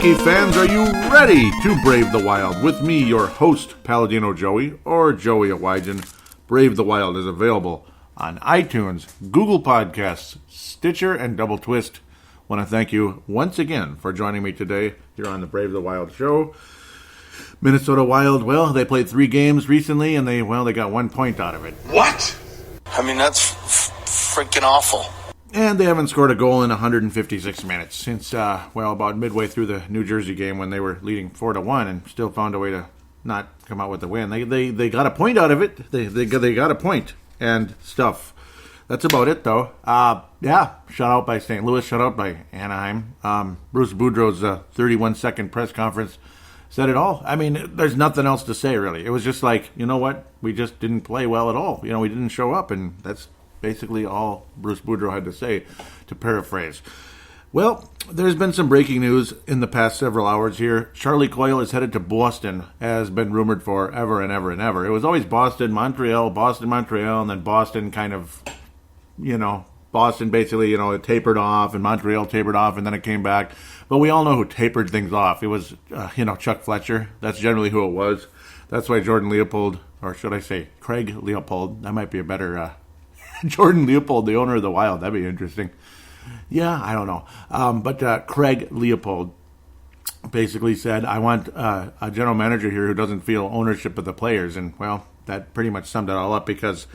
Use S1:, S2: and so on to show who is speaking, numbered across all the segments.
S1: hockey fans, are you ready to brave the wild? With me, your host, Paladino Joey, or Joey Awajan. Brave the Wild is available on iTunes, Google Podcasts, Stitcher, and Double Twist. I want to thank you once again for joining me today here on the Brave the Wild show. Minnesota Wild, well, they played 3 games recently, and they got 1 point out of it.
S2: What? I mean, that's freaking awful.
S1: And they haven't scored a goal in 156 minutes since, about midway through the New Jersey game when they were leading 4-1 and still found a way to not come out with the win. They got a point out of it. They got a point and stuff. That's about it, though. Shut out by St. Louis, shut out by Anaheim. Bruce Boudreau's 31-second press conference said it all. I mean, there's nothing else to say, really. It was just like, you know what? We just didn't play well at all. We didn't show up, and that's basically all Bruce Boudreau had to say, to paraphrase. Well, there's been some breaking news in the past several hours here. Charlie Coyle is headed to Boston, has been rumored for ever and ever and ever. It was always Boston, Montreal, and then Boston kind of, Boston basically, it tapered off, and Montreal tapered off, and then it came back. But we all know who tapered things off. It was, Chuck Fletcher. That's generally who it was. That's why Jordan Leopold, or should I say Craig Leopold, that might be a better Jordan Leopold, the owner of the Wild. That'd be interesting. Yeah, I don't know. But Craig Leopold basically said, I want a general manager here who doesn't feel ownership of the players. And, well, that pretty much summed it all up because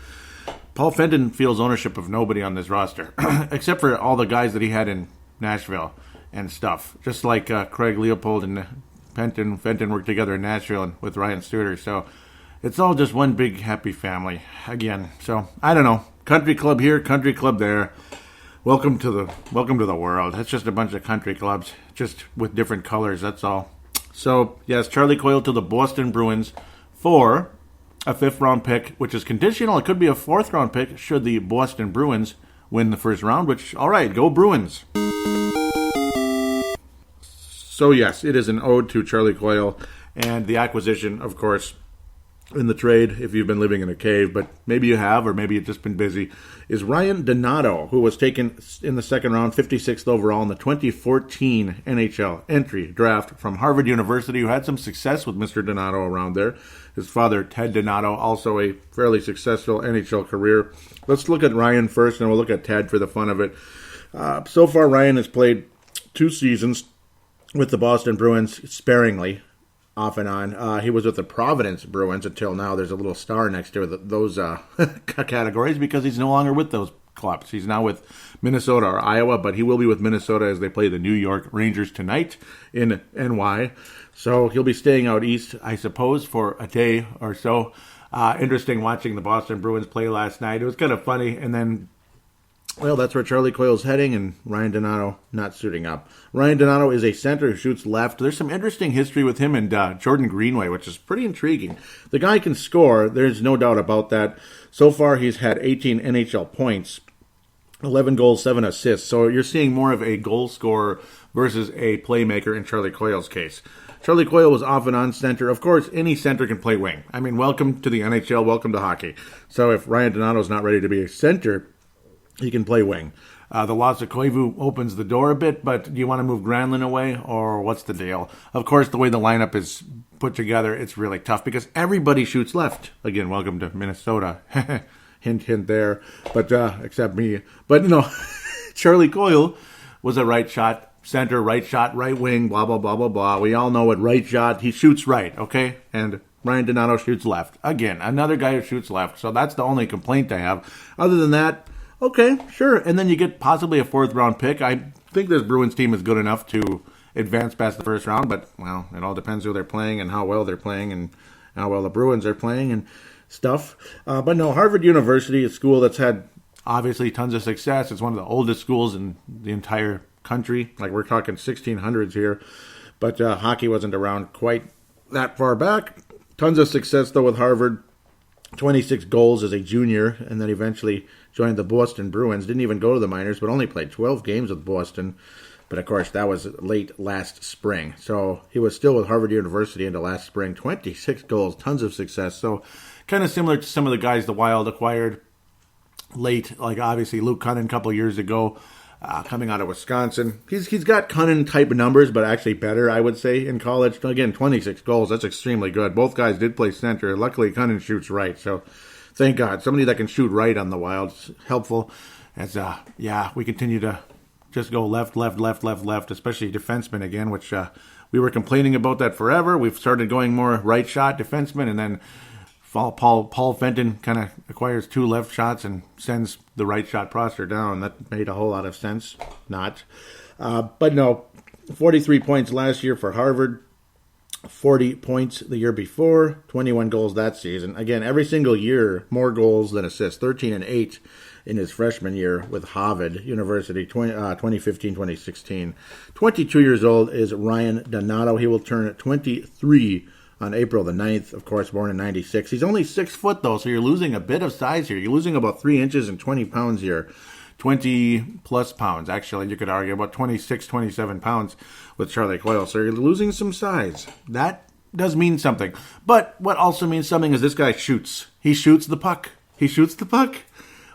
S1: Paul Fenton feels ownership of nobody on this roster, except for all the guys that he had in Nashville and stuff. Just like Craig Leopold and Fenton worked together in Nashville and with Ryan Suter. So it's all just one big happy family again. So, I don't know. Country club here, country club there. Welcome to the world. It's just a bunch of country clubs, just with different colors, that's all. So, yes, Charlie Coyle to the Boston Bruins for a 5th-round pick, which is conditional. It could be a 4th-round pick should the Boston Bruins win the first round, which, all right, go Bruins. So, yes, it is an ode to Charlie Coyle and the acquisition, of course, in the trade, if you've been living in a cave, but maybe you have, or maybe you've just been busy, is Ryan Donato, who was taken in the 2nd round, 56th overall in the 2014 NHL entry draft from Harvard University, who had some success with Mr. Donato around there. His father, Ted Donato, also a fairly successful NHL career. Let's look at Ryan first, and we'll look at Ted for the fun of it. So far, Ryan has played 2 seasons with the Boston Bruins sparingly, off and on. He was with the Providence Bruins until now. There's a little star next to those categories because he's no longer with those clubs. He's now with Minnesota or Iowa, but he will be with Minnesota as they play the New York Rangers tonight in NY. So he'll be staying out east, I suppose, for a day or so. Interesting watching the Boston Bruins play last night. It was kind of funny, and then well, that's where Charlie Coyle's heading, and Ryan Donato not suiting up. Ryan Donato is a center who shoots left. There's some interesting history with him and Jordan Greenway, which is pretty intriguing. The guy can score. There's no doubt about that. So far, he's had 18 NHL points, 11 goals, 7 assists. So you're seeing more of a goal scorer versus a playmaker in Charlie Coyle's case. Charlie Coyle was off and on center. Of course, any center can play wing. I mean, welcome to the NHL. Welcome to hockey. So if Ryan Donato's not ready to be a center, he can play wing. The loss of Koivu opens the door a bit, but do you want to move Granlund away, or what's the deal? Of course, the way the lineup is put together, it's really tough because everybody shoots left. Again, welcome to Minnesota. Hint, hint there. But except me. But, Charlie Coyle was a right shot center, right shot, right wing, blah, blah, blah, blah, blah. We all know what right shot. He shoots right, okay? And Ryan Donato shoots left. Again, another guy who shoots left. So that's the only complaint I have. Other than that, okay, sure. And then you get possibly a 4th-round pick. I think this Bruins team is good enough to advance past the first round, but, well, it all depends who they're playing and how well they're playing and how well the Bruins are playing and stuff. But no, Harvard University, a school that's had, obviously, tons of success. It's one of the oldest schools in the entire country. Like, we're talking 1600s here. But hockey wasn't around quite that far back. Tons of success, though, with Harvard. 26 goals as a junior, and then eventually joined the Boston Bruins. Didn't even go to the minors, but only played 12 games with Boston. But, of course, that was late last spring. So he was still with Harvard University into last spring. 26 goals, tons of success. So kind of similar to some of the guys the Wild acquired late, like obviously Luke Cunnin a couple years ago. coming out of Wisconsin. He's got Cunnin type numbers, but actually better, I would say, in college. Again, 26 goals. That's extremely good. Both guys did play center. Luckily, Cunnin shoots right. So thank God. Somebody that can shoot right on the Wild is helpful. As, we continue to just go left, especially defensemen again, which we were complaining about that forever. We've started going more right shot defensemen, and then Paul Fenton kind of acquires 2 left shots and sends the right shot Prosser down. That made a whole lot of sense. Not. But no, 43 points last year for Harvard, 40 points the year before, 21 goals that season. Again, every single year, more goals than assists, 13 and 8 in his freshman year with Harvard University, 2015-2016. 22 years old is Ryan Donato. He will turn 23 on April the 9th, of course, born in 96. He's only 6 foot, though, so you're losing a bit of size here. You're losing about 3 inches and 20 pounds here. 20-plus pounds, actually. You could argue about 26, 27 pounds with Charlie Coyle. So you're losing some size. That does mean something. But what also means something is this guy shoots. He shoots the puck. He shoots the puck.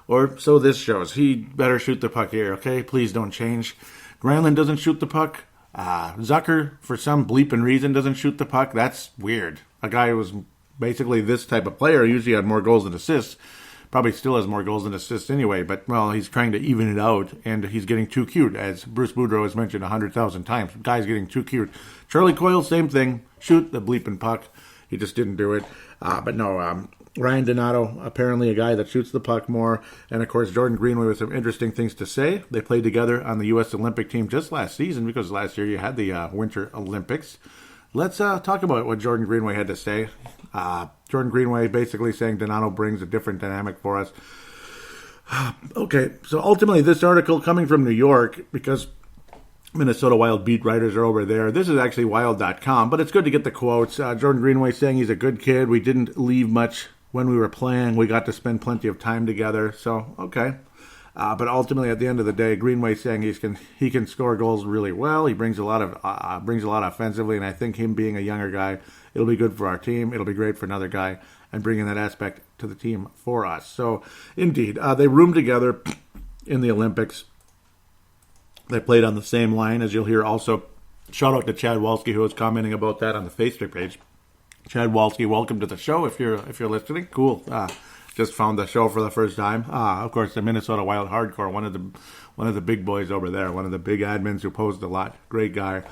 S1: Or so this shows. He better shoot the puck here, okay? Please don't change. Granlund doesn't shoot the puck. Zucker, for some bleeping reason, doesn't shoot the puck. That's weird. A guy who was basically this type of player usually had more goals than assists. Probably still has more goals than assists anyway, but, well, he's trying to even it out, and he's getting too cute, as Bruce Boudreau has mentioned 100,000 times. Guy's getting too cute. Charlie Coyle, same thing. Shoot the bleeping puck. He just didn't do it. But no, Ryan Donato, apparently a guy that shoots the puck more. And, of course, Jordan Greenway with some interesting things to say. They played together on the U.S. Olympic team just last season because last year you had the Winter Olympics. Let's talk about what Jordan Greenway had to say. Jordan Greenway basically saying Donato brings a different dynamic for us. Okay, so ultimately this article coming from New York, because Minnesota Wild beat writers are over there. This is actually wild.com, but it's good to get the quotes. Jordan Greenway saying he's a good kid. We didn't leave much when we were playing. We got to spend plenty of time together. So, okay. But ultimately, at the end of the day, Greenway saying he can score goals really well. He brings a lot offensively, and I think him being a younger guy, it'll be good for our team. It'll be great for another guy, and bringing that aspect to the team for us. So, indeed, they roomed together in the Olympics. They played on the same line, as you'll hear. Also, shout out to Chad Walski, who was commenting about that on the Facebook page. Chad Walski, welcome to the show. If you're listening, cool. Just found the show for the first time. Of course, the Minnesota Wild Hardcore, one of the big boys over there, one of the big admins who posed a lot. Great guy.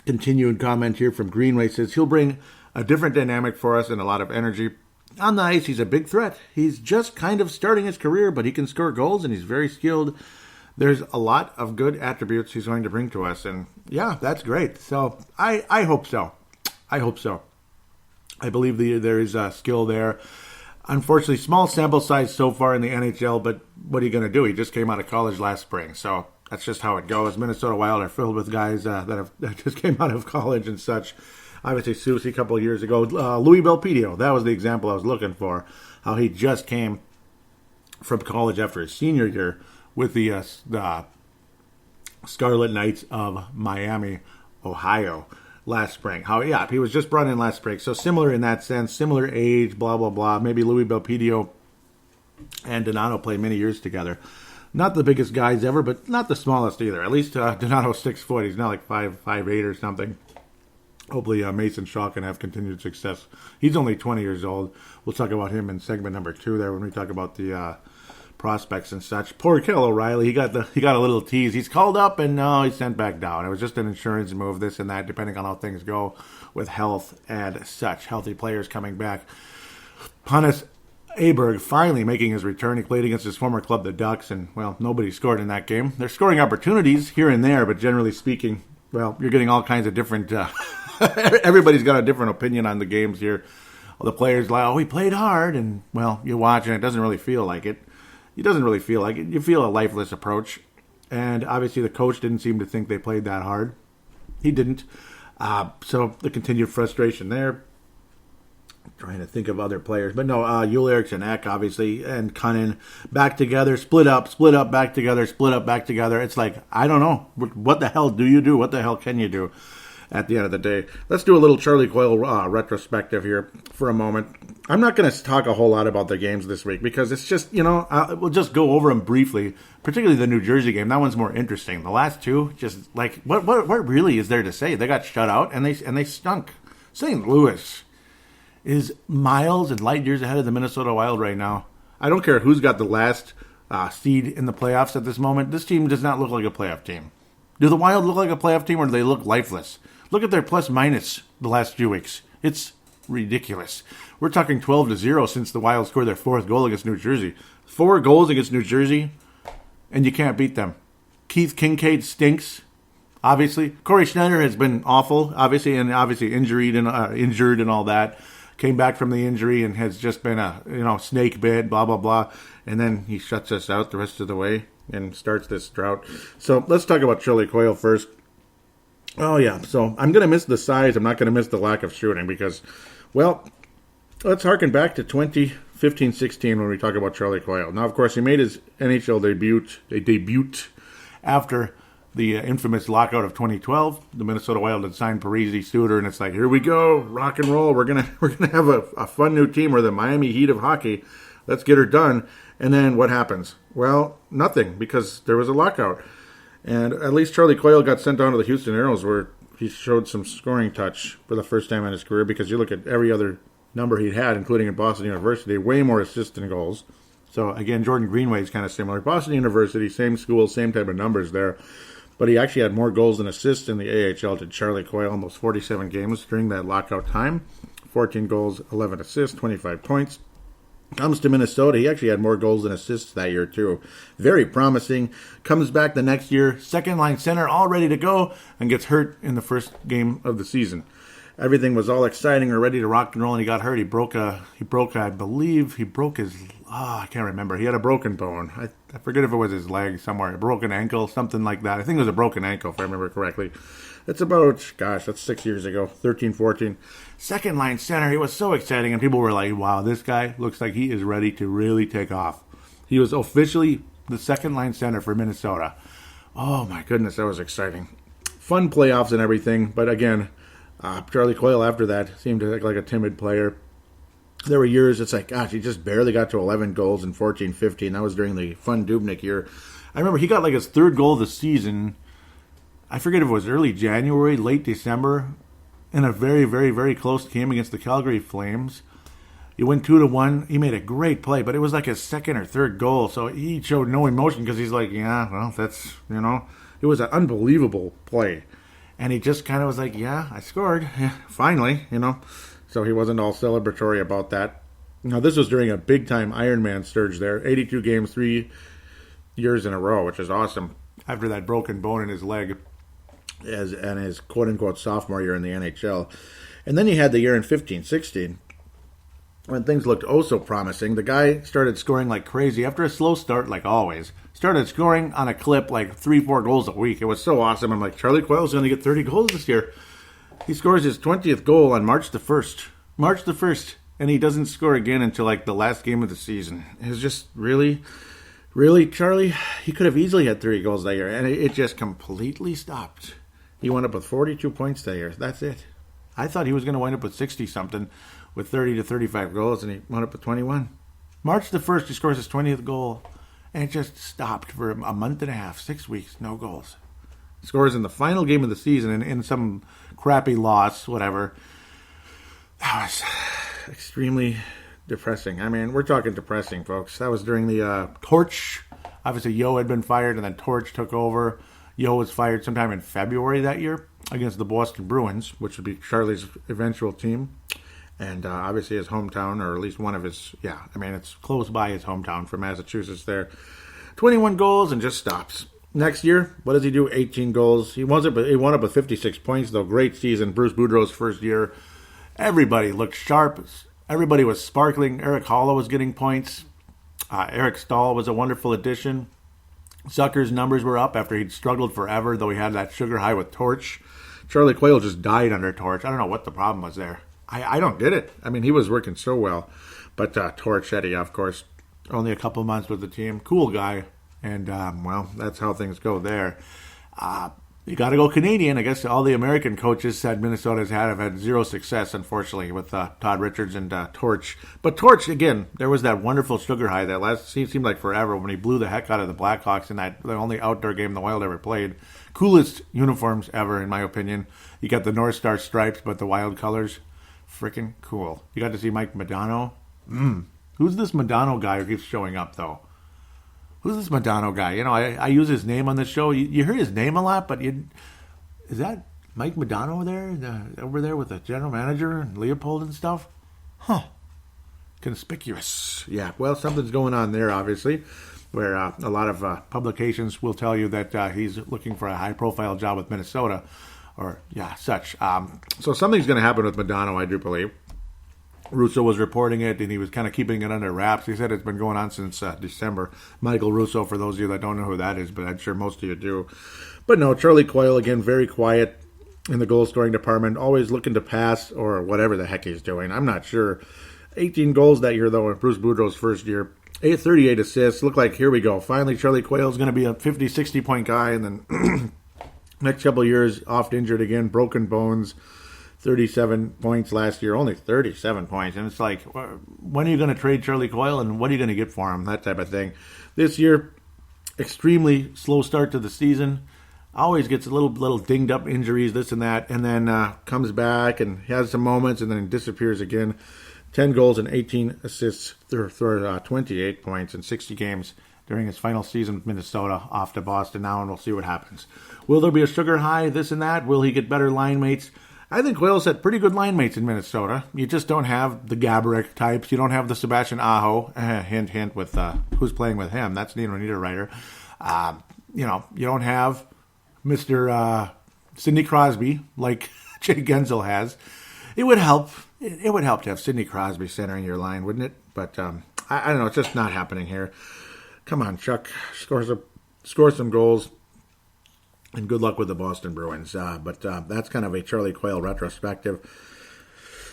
S1: Continuing comment here from Greenway says he'll bring a different dynamic for us and a lot of energy. On the ice, he's a big threat. He's just kind of starting his career, but he can score goals and he's very skilled. There's a lot of good attributes he's going to bring to us, and yeah, that's great. So I hope so. I hope so. I believe there is a skill there. Unfortunately, small sample size so far in the NHL, but what are you going to do? He just came out of college last spring, so that's just how it goes. Minnesota Wild are filled with guys that just came out of college and such. Obviously, Susie a couple of years ago. Louis Belpedio, that was the example I was looking for, how he just came from college after his senior year with the Scarlet Knights of Miami, Ohio, last spring. He was just brought in last spring. So similar in that sense, similar age, blah, blah, blah. Maybe Louis Belpedio and Donato played many years together. Not the biggest guys ever, but not the smallest either. At least Donato's 6 foot. He's not like 5'8" or something. Hopefully Mason Shaw can have continued success. He's only 20 years old. We'll talk about him in segment number 2 there when we talk about the prospects and such. Poor Kel O'Reilly, he got a little tease. He's called up and now he's sent back down. It was just an insurance move, this and that, depending on how things go with health and such. Healthy players coming back. Hannes Aberg finally making his return. He played against his former club, the Ducks, and, well, nobody scored in that game. They're scoring opportunities here and there, but generally speaking, well, you're getting all kinds of different... everybody's got a different opinion on the games here. The players like, he played hard, and, well, you watch and it doesn't really feel like it. It doesn't really feel like it. You feel a lifeless approach. And obviously the coach didn't seem to think they played that hard. He didn't. So the continued frustration there. I'm trying to think of other players. But no, Yul Eriksson Ek, obviously, and Cunnin back together, split up, back together, split up, back together. It's like, I don't know. What the hell do you do? What the hell can you do at the end of the day? Let's do a little Charlie Coyle retrospective here for a moment. I'm not going to talk a whole lot about the games this week because it's just, we'll just go over them briefly, particularly the New Jersey game. That one's more interesting. The last two, just like, what really is there to say? They got shut out and they stunk. St. Louis is miles and light years ahead of the Minnesota Wild right now. I don't care who's got the last seed in the playoffs at this moment. This team does not look like a playoff team. Do the Wild look like a playoff team or do they look lifeless? Look at their plus minus the last few weeks. It's ridiculous. We're talking 12-0 since the Wild scored their fourth goal against New Jersey. 4 goals against New Jersey, and you can't beat them. Keith Kincaid stinks, obviously. Corey Schneider has been awful, obviously injured and all that. Came back from the injury and has just been a snake bit, blah, blah, blah. And then he shuts us out the rest of the way and starts this drought. So let's talk about Charlie Coyle first. Oh, yeah. So I'm going to miss the size. I'm not going to miss the lack of shooting because, well, let's harken back to 2015-16 when we talk about Charlie Coyle. Now, of course, he made his NHL debut after the infamous lockout of 2012. The Minnesota Wild had signed Parise, Suter, and it's like, here we go, rock and roll. We're gonna have a fun new team. We're the Miami Heat of hockey. Let's get her done. And then what happens? Well, nothing, because there was a lockout. And at least Charlie Coyle got sent down to the Houston Aeros, where he showed some scoring touch for the first time in his career, because you look at every other number he had, including at Boston University, way more assists than goals. So, again, Jordan Greenway is kind of similar. Boston University, same school, same type of numbers there. But he actually had more goals than assists in the AHL to Charlie Coyle, almost 47 games during that lockout time. 14 goals, 11 assists, 25 points. Comes to Minnesota. He actually had more goals than assists that year, too. Very promising. Comes back the next year, second-line center, all ready to go, and gets hurt in the first game of the season. Everything was all exciting or ready to rock and roll, and he got hurt. He broke I believe he broke his, I can't remember. He had a broken bone. I forget if it was his leg somewhere, a broken ankle, something like that. I think it was a broken ankle, if I remember correctly. It's about, that's 6 years ago, 13, 14. Second line center, he was so exciting, and people were like, wow, this guy looks like he is ready to really take off. He was officially the second line center for Minnesota. Oh my goodness, that was exciting. Fun playoffs and everything, but again, Charlie Coyle after that seemed to look like a timid player. There were years, it's like, gosh, he just barely got to 11 goals in 14-15. That was during the fun Dubnyk year. I remember he got like his third goal of the season. I forget if it was early January, late December, in a very, very, very close game against the Calgary Flames. He went 2-1. He made a great play, but it was like his second or third goal, so he showed no emotion because he's like, yeah, well, that's, it was an unbelievable play. And he just kind of was like, yeah, I scored. Yeah, finally, So he wasn't all celebratory about that. Now, this was during a big-time Ironman surge there. 82 games, 3 years in a row, which is awesome. After that broken bone in his leg and his quote-unquote sophomore year in the NHL. And then he had the year in 15-16 when things looked oh so promising. The guy started scoring like crazy. After a slow start, like always, started scoring on a clip like 3-4 goals a week. It was so awesome. I'm like, Charlie Coyle's going to get 30 goals this year. He scores his 20th goal on March the 1st. March the 1st. And he doesn't score again until like the last game of the season. It was just really, Charlie, he could have easily had 30 goals that year. And it just completely stopped. He wound up with 42 points that year. That's it. I thought he was going to wind up with 60-something with 30 to 35 goals, and he wound up with 21. March the 1st, he scores his 20th goal, and it just stopped for a month and a half, 6 weeks, no goals. He scores in the final game of the season in some crappy loss, whatever. That was extremely depressing. I mean, we're talking depressing, folks. That was during the Torch. Obviously, Yo had been fired, and then Torch took over. Yo was fired sometime in February that year against the Boston Bruins, which would be Charlie's eventual team. And obviously his hometown, or at least one of his, it's close by his hometown from Massachusetts there. 21 goals and just stops. Next year, what does he do? 18 goals. He wound up with 56 points, though. Great season. Bruce Boudreau's first year. Everybody looked sharp. Everybody was sparkling. Eric Holla was getting points. Eric Stahl was a wonderful addition. Zucker's numbers were up after he'd struggled forever, though he had that sugar high with Torch. Charlie Coyle just died under Torch. I don't know what the problem was there. I don't get it. I mean, he was working so well. But Torch, Eddie, of course, only a couple months with the team. Cool guy. And, that's how things go there. You got to go Canadian. I guess all the American coaches said Minnesota's have had zero success, unfortunately, with Todd Richards and Torch. But Torch, again, there was that wonderful sugar high that seemed like forever when he blew the heck out of the Blackhawks in the only outdoor game the Wild ever played. Coolest uniforms ever, in my opinion. You got the North Star stripes, but the Wild colors, freaking cool. You got to see Mike Modano. Who's this Modano guy who keeps showing up, though? Who's this Modano guy? You know, I use his name on the show. You hear his name a lot, but is that Mike Modano over there with the general manager and Leopold and stuff? Huh. Conspicuous. Yeah, well, something's going on there, obviously, where a lot of publications will tell you that he's looking for a high-profile job with Minnesota, or, such. So something's going to happen with Modano, I do believe. Russo was reporting it, and he was kind of keeping it under wraps. He said it's been going on since December. Michael Russo, for those of you that don't know who that is, but I'm sure most of you do. But no, Charlie Coyle, again, very quiet in the goal-scoring department, always looking to pass or whatever the heck he's doing. I'm not sure. 18 goals that year, though, in Bruce Boudreau's first year. 38 assists. Look like, here we go. Finally, Charlie Coyle is going to be a 50, 60-point guy, and then next couple of years, oft injured again, broken bones. 37 points last year, only 37 points. And it's like, when are you going to trade Charlie Coyle and what are you going to get for him? That type of thing. This year, extremely slow start to the season. Always gets a little dinged up injuries, this and that, and then comes back and has some moments and then disappears again. 10 goals and 18 assists for 28 points in 60 games during his final season with Minnesota, off to Boston now, and we'll see what happens. Will there be a sugar high, this and that? Will he get better line mates? I think Coyle's had pretty good line mates in Minnesota. You just don't have the Gaborik types. You don't have the Sebastian Aho. Hint, hint, with who's playing with him. That's Nino Niederreiter. You don't have Mr. Sidney Crosby like Jay Gensel has. It would help. It would help to have Sidney Crosby centering your line, wouldn't it? But I don't know. It's just not happening here. Come on, Chuck. Score some goals. And good luck with the Boston Bruins. But that's kind of a Charlie Coyle retrospective.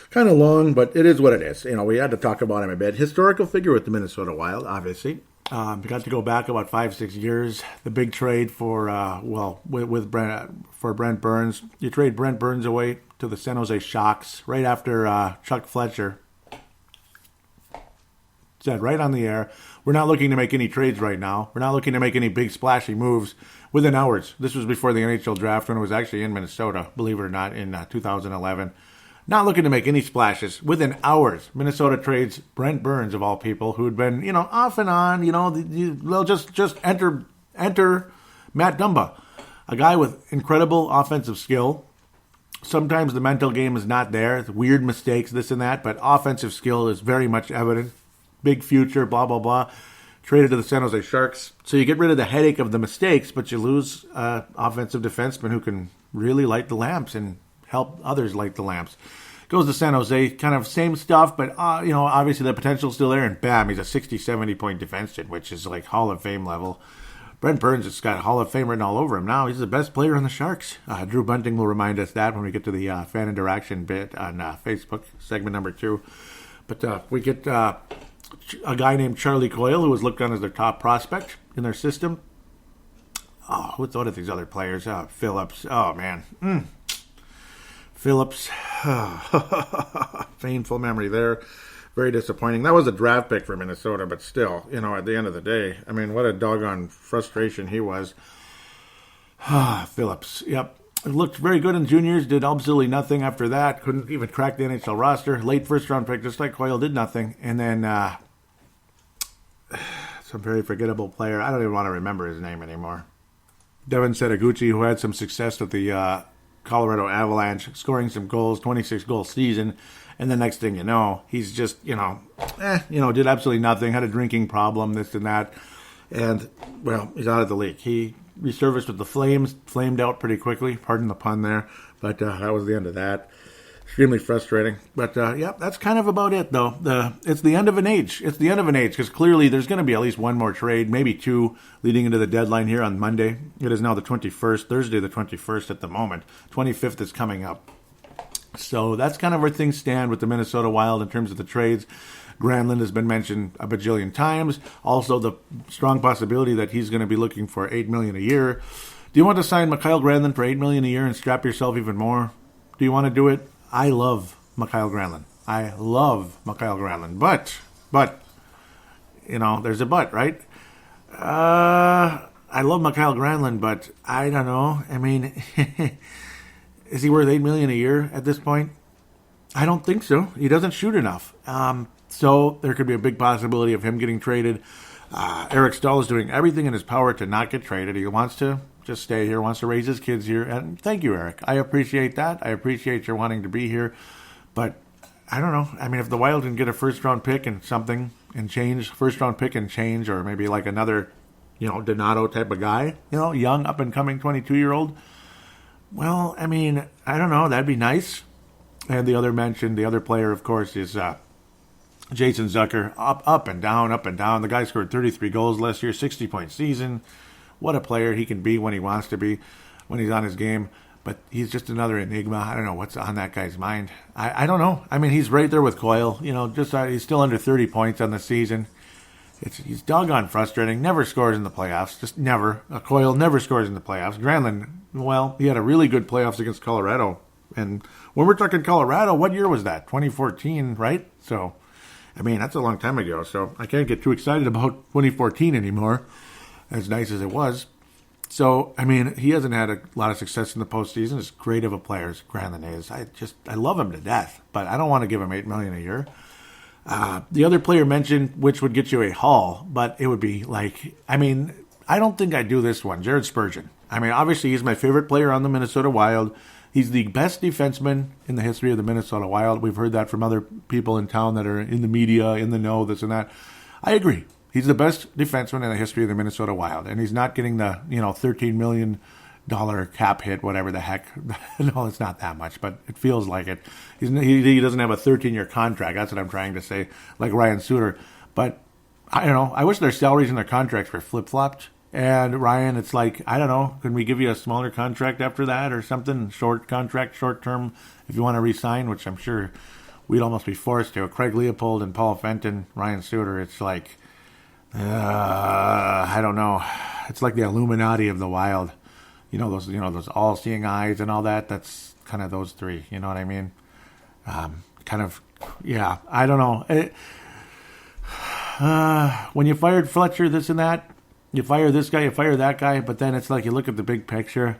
S1: Kind of long, but it is what it is. You know, we had to talk about him a bit. Historical figure with the Minnesota Wild, obviously. We got to go back about 5-6 years. The big trade for Brent Burns. You trade Brent Burns away to the San Jose Sharks right after Chuck Fletcher said right on the air, we're not looking to make any trades right now. We're not looking to make any big splashy moves within hours. This was before the NHL draft when it was actually in Minnesota, believe it or not, in 2011. Not looking to make any splashes. Within hours, Minnesota trades Brent Burns, of all people, who had been, off and on. They'll just enter Matt Dumba, a guy with incredible offensive skill. Sometimes the mental game is not there. Weird mistakes, this and that, but offensive skill is very much evident. Big future, blah, blah, blah. Traded to the San Jose Sharks. So you get rid of the headache of the mistakes, but you lose offensive defenseman who can really light the lamps and help others light the lamps. Goes to San Jose, kind of same stuff, but, obviously the potential's still there, and bam, he's a 60, 70-point defenseman, which is like Hall of Fame level. Brent Burns has got Hall of Fame written all over him now. He's the best player on the Sharks. Drew Bunting will remind us that when we get to the fan interaction bit on Facebook, segment number 2. But we get a guy named Charlie Coyle, who was looked on as their top prospect in their system. Oh, what are these other players? Phillips. Oh, man. Phillips. Painful memory there. Very disappointing. That was a draft pick for Minnesota, but still, at the end of the day, I mean, what a doggone frustration he was. Phillips. Yep. Looked very good in juniors, did absolutely nothing after that. Couldn't even crack the NHL roster. Late first-round pick, just like Coyle, did nothing. And then some very forgettable player. I don't even want to remember his name anymore. Devin Setaguchi, who had some success with the Colorado Avalanche, scoring some goals, 26-goal season. And the next thing you know, he's just, did absolutely nothing, had a drinking problem, this and that. And, well, he's out of the league. He resurfaced with the Flames, flamed out pretty quickly, pardon the pun there. But that was the end of that. Extremely frustrating. But, that's kind of about it, though. It's the end of an age. It's the end of an age, because clearly there's going to be at least one more trade, maybe two, leading into the deadline here on Monday. It is now the 21st, Thursday the 21st at the moment. 25th is coming up. So that's kind of where things stand with the Minnesota Wild in terms of the trades. Granlund has been mentioned a bajillion times. Also, the strong possibility that he's going to be looking for $8 million a year. Do you want to sign Mikhail Granlund for $8 million a year and strap yourself even more? Do you want to do it? I love Mikhail Granlund. But, there's a but, right? I love Mikhail Granlund, but I don't know. I mean, is he worth $8 million a year at this point? I don't think so. He doesn't shoot enough. So there could be a big possibility of him getting traded. Eric Stahl is doing everything in his power to not get traded. He wants to just stay here, wants to raise his kids here. And thank you, Eric. I appreciate that. I appreciate your wanting to be here. But I don't know. I mean, if the Wild can get a first-round pick and something and change, first-round pick and change, or maybe like another, Donato type of guy, young, up-and-coming 22-year-old, well, I mean, I don't know. That'd be nice. And the other player, of course, is Jason Zucker. Up and down, up and down. The guy scored 33 goals last year, 60-point season. What a player he can be when he wants to be, when he's on his game. But he's just another enigma. I don't know what's on that guy's mind. I don't know. I mean, he's right there with Coyle. He's still under 30 points on the season. He's doggone frustrating. Never scores in the playoffs. Just never. Coyle never scores in the playoffs. Granlund, well, he had a really good playoffs against Colorado. And when we're talking Colorado, what year was that? 2014, right? So, I mean, that's a long time ago. So I can't get too excited about 2014 anymore, as nice as it was. So, I mean, he hasn't had a lot of success in the postseason. As great of a player as Granlund is, I love him to death. But I don't want to give him $8 million a year. The other player mentioned, which would get you a haul, but it would be like, I mean, I don't think I'd do this one. Jared Spurgeon. I mean, obviously he's my favorite player on the Minnesota Wild. He's the best defenseman in the history of the Minnesota Wild. We've heard that from other people in town that are in the media, in the know, this and that. I agree. He's the best defenseman in the history of the Minnesota Wild, and he's not getting the $13 million cap hit, whatever the heck. No, it's not that much, but it feels like it. He doesn't have a 13-year contract. That's what I'm trying to say, like Ryan Suter. But I don't know. I wish their salaries and their contracts were flip-flopped. And Ryan, it's like, I don't know, can we give you a smaller contract after that or something? Short contract, short term, if you want to re-sign, which I'm sure we'd almost be forced to. Craig Leopold and Paul Fenton, Ryan Suter, it's like, I don't know. It's like the Illuminati of the Wild. Those all-seeing eyes and all that. That's kind of those three. You know what I mean? Yeah, I don't know. When you fired Fletcher, this and that, you fire this guy, you fire that guy, but then it's like you look at the big picture.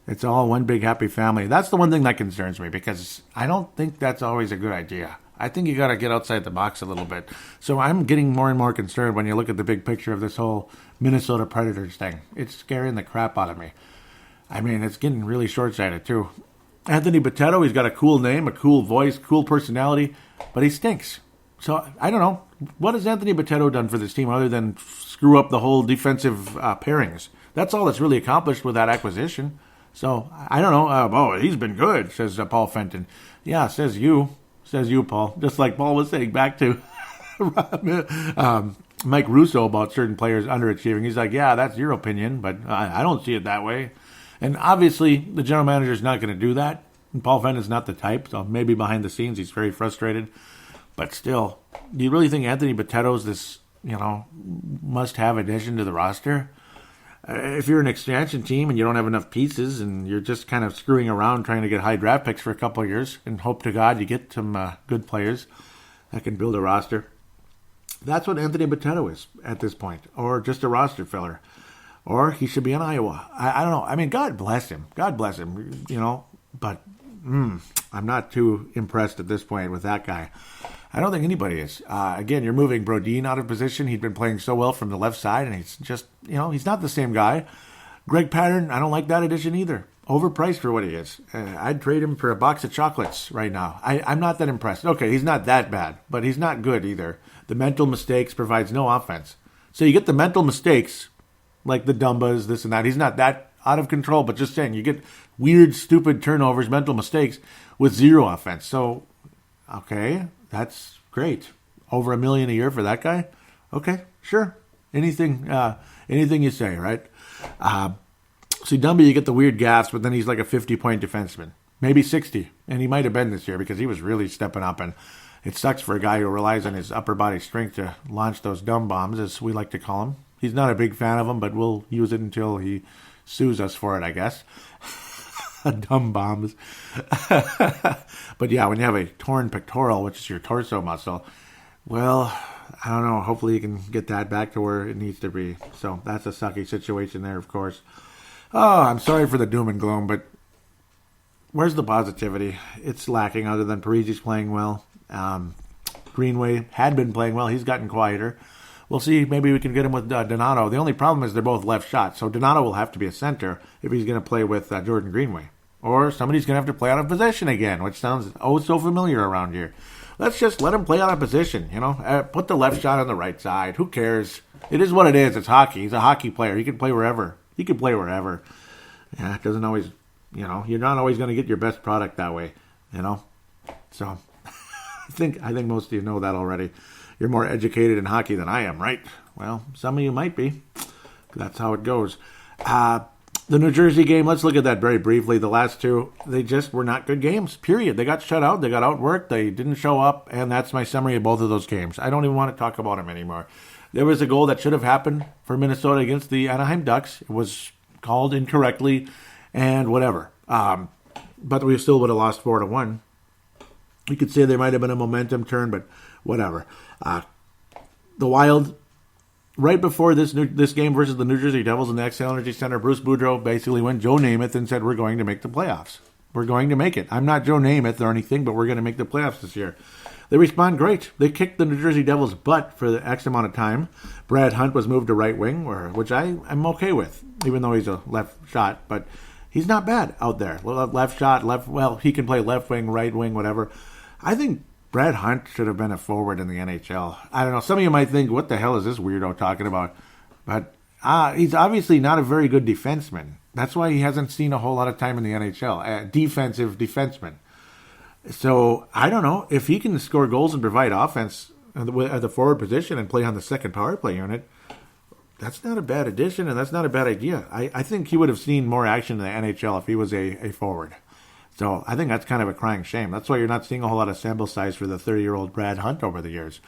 S1: It's all one big happy family. That's the one thing that concerns me because I don't think that's always a good idea. I think you got to get outside the box a little bit. So I'm getting more and more concerned when you look at the big picture of this whole Minnesota Predators thing. It's scaring the crap out of me. I mean, it's getting really short-sighted, too. Anthony Bitetto, he's got a cool name, a cool voice, cool personality, but he stinks. So, I don't know. What has Anthony Bitetto done for this team other than screw up the whole defensive pairings? That's all that's really accomplished with that acquisition. So, I don't know. He's been good, says Paul Fenton. Yeah, says you, Paul. Just like Paul was saying back to Mike Russo about certain players underachieving. He's like, yeah, that's your opinion, but I don't see it that way. And obviously, the general manager is not going to do that. And Paul Fenton's not the type, so maybe behind the scenes he's very frustrated. But still, do you really think Anthony Bitetto's this, must-have addition to the roster? If you're an expansion team and you don't have enough pieces and you're just kind of screwing around trying to get high draft picks for a couple of years and hope to God you get some good players that can build a roster, that's what Anthony Bitetto is at this point, or just a roster filler. Or he should be in Iowa. I don't know. I mean, God bless him. God bless him, But I'm not too impressed at this point with that guy. I don't think anybody is. Again, you're moving Brodin out of position. He'd been playing so well from the left side, and he's just, he's not the same guy. Greg Pattern, I don't like that addition either. Overpriced for what he is. I'd trade him for a box of chocolates right now. I'm not that impressed. Okay, he's not that bad, but he's not good either. The mental mistakes provides no offense. So you get the mental mistakes, like the Dumbas, this and that. He's not that out of control, but just saying, you get weird, stupid turnovers, mental mistakes with zero offense. So, okay, that's great. Over $1 million a year for that guy? Okay, sure. Anything you say, right? See, Dumby, you get the weird gaffes, but then he's like a 50-point defenseman. Maybe 60, and he might have been this year because he was really stepping up, and it sucks for a guy who relies on his upper body strength to launch those dumb bombs, as we like to call them. He's not a big fan of them, but we'll use it until he sues us for it, I guess. Dumb bombs. But yeah, when you have a torn pectoral, which is your torso muscle, well, I don't know. Hopefully you can get that back to where it needs to be. So that's a sucky situation there, of course. Oh, I'm sorry for the doom and gloom, but where's the positivity? It's lacking other than Parisi's playing well. Greenway had been playing well. He's gotten quieter. We'll see. Maybe we can get him with Donato. The only problem is they're both left shots. So Donato will have to be a center if he's going to play with Jordan Greenway. Or somebody's going to have to play out of position again, which sounds so familiar around here. Let's just let him play out of position, Put the left shot on the right side. Who cares? It is what it is. It's hockey. He's a hockey player. He can play wherever. Yeah, it doesn't always, you're not always going to get your best product that way, So I think most of you know that already. You're more educated in hockey than I am, right? Well, some of you might be. That's how it goes. The New Jersey game, let's look at that very briefly. The last two, they just were not good games, period. They got shut out. They got outworked. They didn't show up, and that's my summary of both of those games. I don't even want to talk about them anymore. There was a goal that should have happened for Minnesota against the Anaheim Ducks. It was called incorrectly and whatever. But we still would have lost 4-1. You could say there might have been a momentum turn, but whatever. The Wild, right before this game versus the New Jersey Devils in the Xcel Energy Center, Bruce Boudreau basically went Joe Namath and said, we're going to make the playoffs. We're going to make it. I'm not Joe Namath or anything, but we're going to make the playoffs this year. They respond great. They kicked the New Jersey Devils' butt for the X amount of time. Brad Hunt was moved to right wing, which I'm okay with, even though he's a left shot. But he's not bad out there. Left shot, he can play left wing, right wing, whatever. I think Brad Hunt should have been a forward in the NHL. I don't know. Some of you might think, what the hell is this weirdo talking about? But he's obviously not a very good defenseman. That's why he hasn't seen a whole lot of time in the NHL. Defensive defenseman. So, I don't know. If he can score goals and provide offense at the forward position and play on the second power play unit, that's not a bad addition and that's not a bad idea. I think he would have seen more action in the NHL if he was a forward. So I think that's kind of a crying shame. That's why you're not seeing a whole lot of sample size for the 30-year-old Brad Hunt over the years.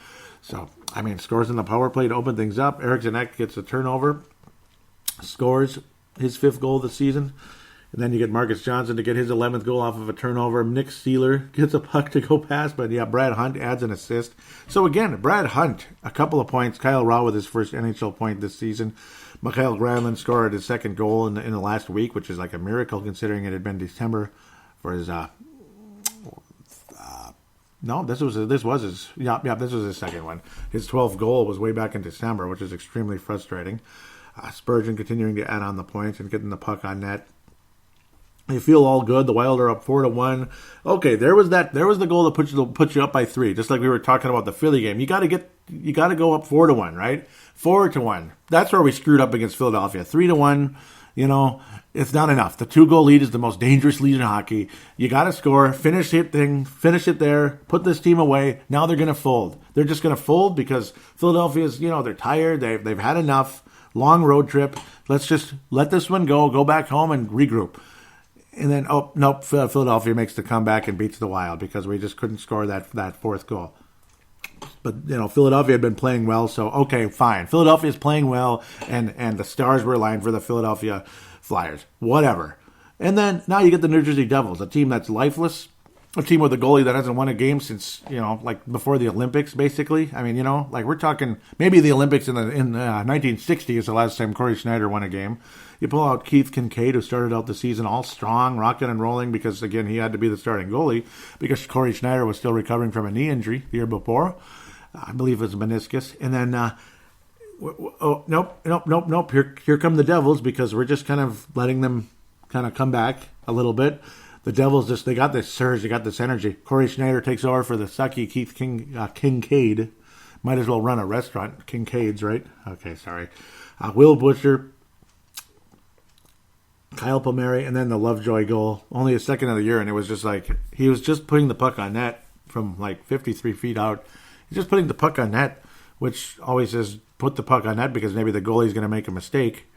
S1: So, scores in the power play to open things up. Eric Zanek gets a turnover, scores his 5th goal of the season. And then you get Marcus Johnson to get his 11th goal off of a turnover. Nick Seeler gets a puck to go past, but yeah, Brad Hunt adds an assist. So again, Brad Hunt, a couple of points. Kyle Rau with his first NHL point this season. Mikhail Granlund scored his 2nd goal in the last week, which is like a miracle considering it had been December for his this was his 2nd one. His 12th goal was way back in December, which is extremely frustrating. Spurgeon continuing to add on the points and getting the puck on net. They feel all good. The Wild are up 4-1. Okay, there was the goal that put you up by 3. Just like we were talking about the Philly game. You got to go up 4-1, right? 4-1. That's where we screwed up against Philadelphia. 3-1. It's not enough. The 2-goal lead is the most dangerous lead in hockey. You got to score, finish it there, put this team away. Now they're going to fold. They're just going to fold because Philadelphia's, they're tired. They've had enough. Long road trip. Let's just let this one go back home and regroup. And then, Philadelphia makes the comeback and beats the Wild because we just couldn't score that 4th goal. But, Philadelphia had been playing well, so, okay, fine. Philadelphia's playing well, and the stars were aligned for the Philadelphia Flyers. Whatever. And then, now you get the New Jersey Devils, a team that's lifeless, a team with a goalie that hasn't won a game since, before the Olympics, basically. We're talking, maybe the Olympics in 1960 is the last time Corey Schneider won a game. You pull out Keith Kincaid, who started out the season all strong, rocking and rolling, because, again, he had to be the starting goalie, because Corey Schneider was still recovering from a knee injury the year before. I believe it was meniscus. And then, nope. Here come the Devils, because we're just kind of letting them kind of come back a little bit. The Devils they got this surge, they got this energy. Corey Schneider takes over for the sucky Keith Kincaid. Might as well run a restaurant. Kincaid's, right? Okay, sorry. Will Butcher, Kyle Palmieri, and then the Lovejoy goal. Only his 2nd of the year, and it was just like, he was just putting the puck on net from 53 feet out. He's just putting the puck on net, which always says put the puck on net because maybe the goalie's going to make a mistake.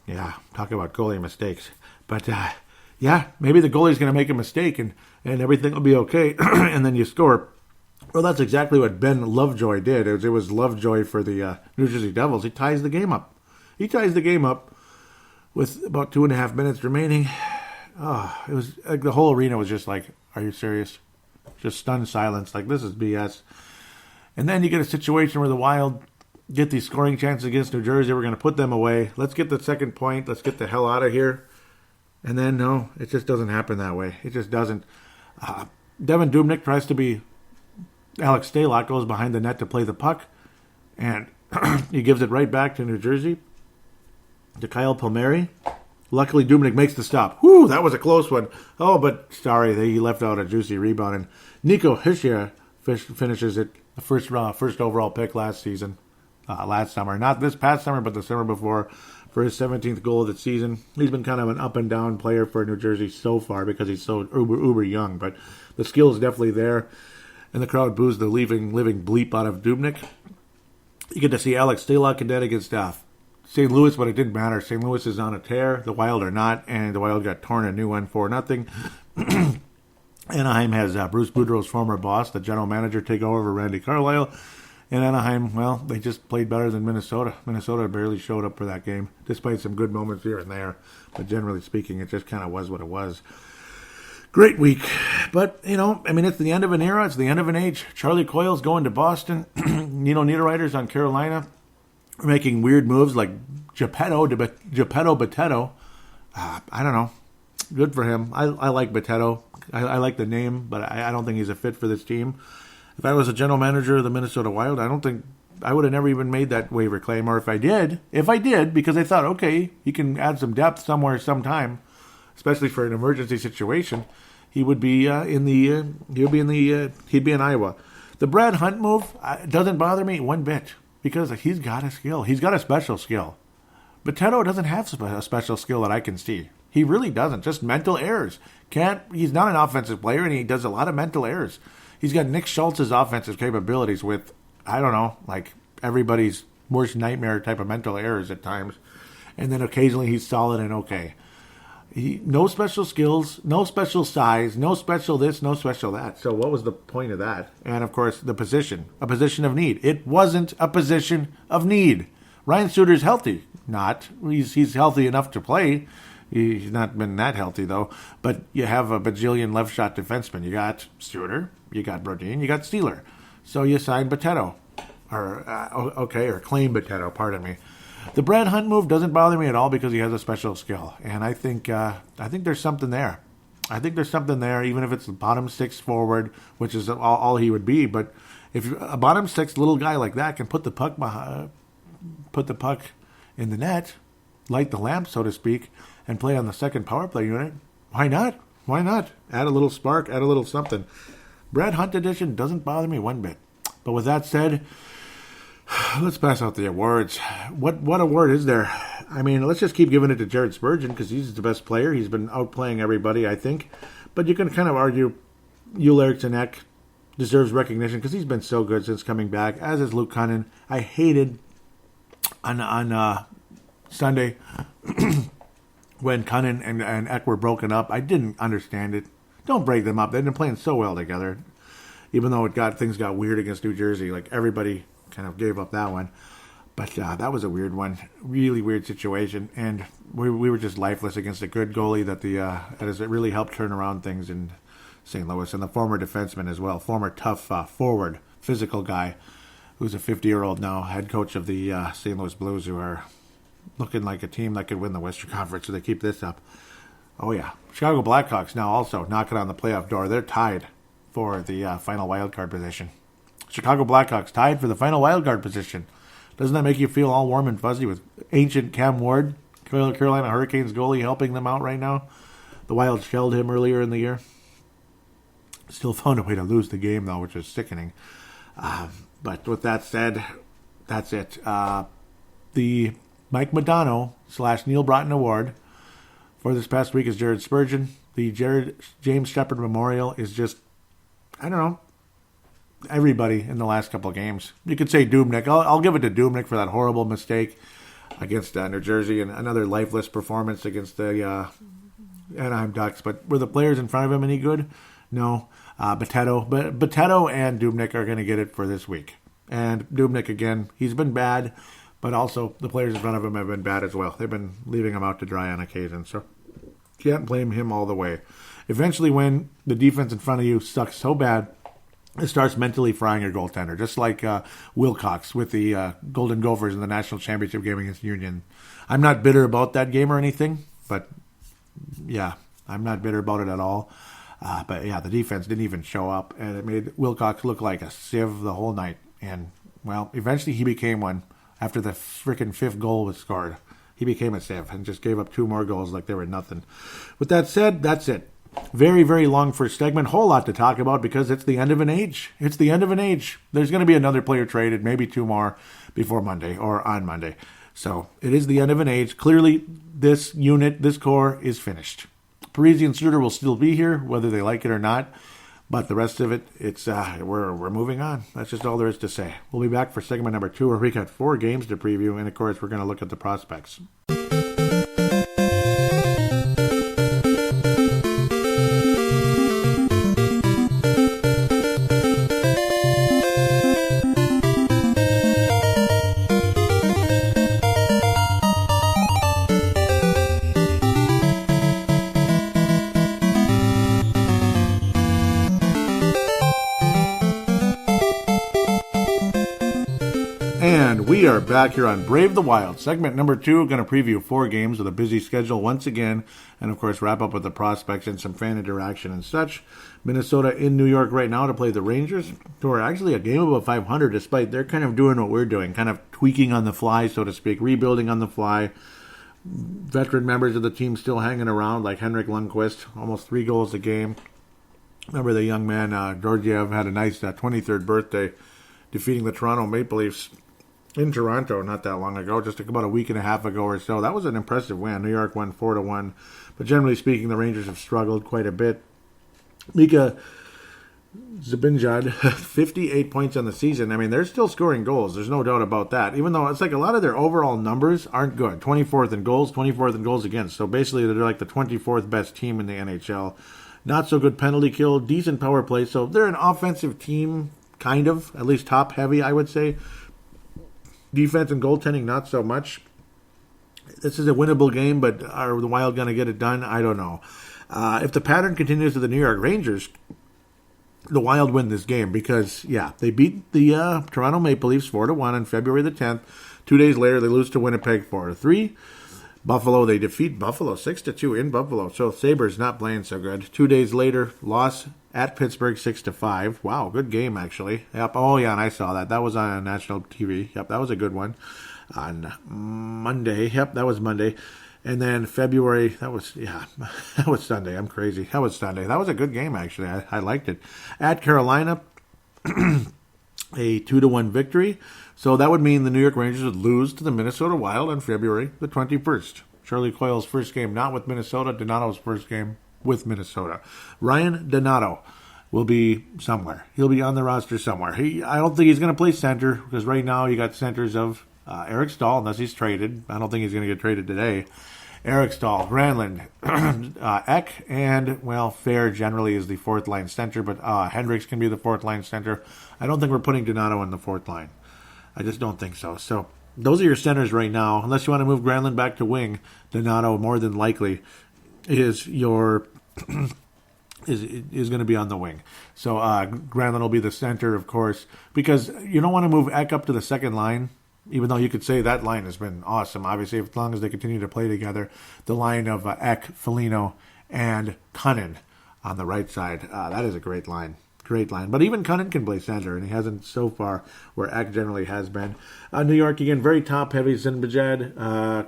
S1: Yeah, talk about goalie mistakes. But, maybe the goalie's going to make a mistake and everything will be okay, and then you score. Well, that's exactly what Ben Lovejoy did. It was Lovejoy for the New Jersey Devils. He ties the game up. with about 2.5 minutes remaining. Oh, it was like the whole arena was just like, are you serious? Just stunned silence. Like, this is BS. And then you get a situation where the Wild get these scoring chances against New Jersey. We're going to put them away. Let's get the second point. Let's get the hell out of here. And then, no, it just doesn't happen that way. It just doesn't. Devin Dubnyk tries to be Alex Stalock, goes behind the net to play the puck, and he gives it right back to New Jersey, to Kyle Palmieri. Luckily, Dubnyk makes the stop. Whew, that was a close one. Oh, but sorry, he left out a juicy rebound. And Nico Hischier finishes it, the first overall pick last summer. Not this past summer, but the summer before, for his 17th goal of the season. He's been kind of an up-and-down player for New Jersey so far because he's so uber young. But the skill is definitely there. And the crowd boos the living bleep out of Dubnyk. You get to see Alex Stalock and net against St. Louis, but it didn't matter. St. Louis is on a tear. The Wild are not, and the Wild got torn a new one 4-0. Anaheim has Bruce Boudreau's former boss, the general manager, take over Randy Carlyle. And Anaheim, well, they just played better than Minnesota. Minnesota barely showed up for that game, despite some good moments here and there. But generally speaking, it just kind of was what it was. Great week. But, it's the end of an era. It's the end of an age. Charlie Coyle's going to Boston. Niederreiter's on Carolina. We're making weird moves like Geppetto Botetto. I don't know. Good for him. I like Botetto. I like the name, but I don't think he's a fit for this team. If I was a general manager of the Minnesota Wild, I don't think I would have never even made that waiver claim. Or if I did, because I thought, okay, he can add some depth somewhere, sometime, especially for an emergency situation, he would be he'd be in Iowa. The Brad Hunt move doesn't bother me one bit because he's got a skill. He's got a special skill. Botetto doesn't have a special skill that I can see. He really doesn't. Just mental errors. He's not an offensive player, and he does a lot of mental errors. He's got Nick Schultz's offensive capabilities with, I don't know, like everybody's worst nightmare type of mental errors at times. And then occasionally he's solid and okay. No special skills, no special size, no special this, no special that. So what was the point of that? And, of course, the position, a position of need. It wasn't a position of need. Ryan Suter's healthy. He's healthy enough to play. He's not been that healthy, though. But you have a bajillion left-shot defensemen. You got Suter, you got Brodin, you got Steeler. So you signed Botetto. Or claim Botetto, pardon me. The Brad Hunt move doesn't bother me at all because he has a special skill. And I think there's something there. I think there's something there, even if it's the bottom six forward, which is all he would be. But if a bottom six little guy like that can put the puck in the net, light the lamp, so to speak, and play on the second power play unit, why not? Why not? Add a little spark, add a little something. Brad Hunt edition doesn't bother me one bit. But with that said, let's pass out the awards. What award is there? I mean, let's just keep giving it to Jared Spurgeon because he's the best player. He's been outplaying everybody, I think. But you can kind of argue Joel Eriksson Ek deserves recognition because he's been so good since coming back, as is Luke Cunnin. I hated on Sunday when Cunnin and Ek were broken up. I didn't understand it. Don't break them up. They've been playing so well together. Even though things got weird against New Jersey, like everybody kind of gave up that one. But that was a weird one. Really weird situation. And we were just lifeless against a good goalie that has really helped turn around things in St. Louis. And the former defenseman as well. Former tough forward, physical guy who's a 50-year-old now, head coach of the St. Louis Blues, who are looking like a team that could win the Western Conference if they keep this up. Oh, yeah. Chicago Blackhawks now also knocking on the playoff door. They're tied for the final wildcard position. Chicago Blackhawks tied for the final wildcard position. Doesn't that make you feel all warm and fuzzy with ancient Cam Ward, Carolina Hurricanes goalie, helping them out right now? The Wild shelled him earlier in the year. Still found a way to lose the game, though, which is sickening. But with that said, that's it. The Mike Modano / Neil Broughton Award for this past week is Jared Spurgeon. The James Shepard Memorial is just, I don't know, everybody in the last couple of games. You could say Dubnyk. I'll give it to Dubnyk for that horrible mistake against New Jersey and another lifeless performance against the Anaheim Ducks. But were the players in front of him any good? No. Botetto and Dubnyk are going to get it for this week. And Dubnyk, again, he's been bad, but also the players in front of him have been bad as well. They've been leaving him out to dry on occasion, so can't blame him all the way. Eventually, when the defense in front of you sucks so bad, it starts mentally frying your goaltender, just like Wilcox with the Golden Gophers in the national championship game against Union. I'm not bitter about that game or anything, but yeah, I'm not bitter about it at all. But yeah, the defense didn't even show up, and it made Wilcox look like a sieve the whole night. And, well, eventually he became one after the freaking 5th goal was scored. He became a sieve and just gave up 2 more goals like they were nothing. With that said, that's it. Very, very long first segment. Whole lot to talk about because it's the end of an age. It's the end of an age. There's going to be another player traded, maybe 2 more before Monday or on Monday. So it is the end of an age. Clearly, this unit, this core is finished. Parisi and Suter will still be here, whether they like it or not. But the rest of it, it's we're moving on. That's just all there is to say. We'll be back for segment number 2, where we got 4 games to preview, and of course, we're going to look at the prospects. And we are back here on Brave the Wild. Segment number 2, going to preview 4 games with a busy schedule once again. And, of course, wrap up with the prospects and some fan interaction and such. Minnesota in New York right now to play the Rangers, who are actually a game above 500, despite they're kind of doing what we're doing, kind of tweaking on the fly, so to speak, rebuilding on the fly. Veteran members of the team still hanging around, like Henrik Lundqvist, almost 3 goals a game. Remember the young man, Georgiev, had a nice 23rd birthday, defeating the Toronto Maple Leafs in Toronto not that long ago, just about a week and a half ago or so. That was an impressive win. New York won 4-1. But generally speaking, the Rangers have struggled quite a bit. Mika Zibanejad, 58 points on the season. I mean, they're still scoring goals. There's no doubt about that. Even though it's like a lot of their overall numbers aren't good. 24th in goals, 24th in goals against. So basically, they're like the 24th best team in the NHL. Not so good penalty kill, decent power play. So they're an offensive team, kind of, at least top heavy, I would say. Defense and goaltending, not so much. This is a winnable game, but are the Wild going to get it done? I don't know. If the pattern continues to the New York Rangers, the Wild win this game because, yeah, they beat the Toronto Maple Leafs 4-1 on February the 10th. 2 days later, they lose to Winnipeg 4-3. Buffalo, they defeat Buffalo 6-2 in Buffalo. So Sabres not playing so good. 2 days later, loss at Pittsburgh 6-5. Wow, good game actually. Yep. Oh yeah, and I saw that. That was on national TV. Yep, that was a good one. On Monday. Yep, that was Monday. And then February, that was Sunday. I'm crazy. That was Sunday. That was a good game actually. I liked it. At Carolina, a 2-1 victory. So that would mean the New York Rangers would lose to the Minnesota Wild on February the 21st. Charlie Coyle's first game not with Minnesota. Donato's first game with Minnesota. Ryan Donato will be somewhere. He'll be on the roster somewhere. I don't think he's going to play center because right now you got centers of Eric Stahl, unless he's traded. I don't think he's going to get traded today. Eric Stahl, Granlund, Eck, and, well, Fair generally is the 4th line center, but Hendricks can be the 4th line center. I don't think we're putting Donato in the 4th line. I just don't think so. So those are your centers right now. Unless you want to move Granlund back to wing, Donato more than likely is your is going to be on the wing. So Granlund will be the center, of course, because you don't want to move Eck up to the 2nd line, even though you could say that line has been awesome. Obviously, as long as they continue to play together, the line of Eck, Foligno, and Cunnin on the right side, that is a great line. Great line. But even Cunnin can play center, and he hasn't so far where Eck generally has been. New York, again, very top-heavy. Zibanejad,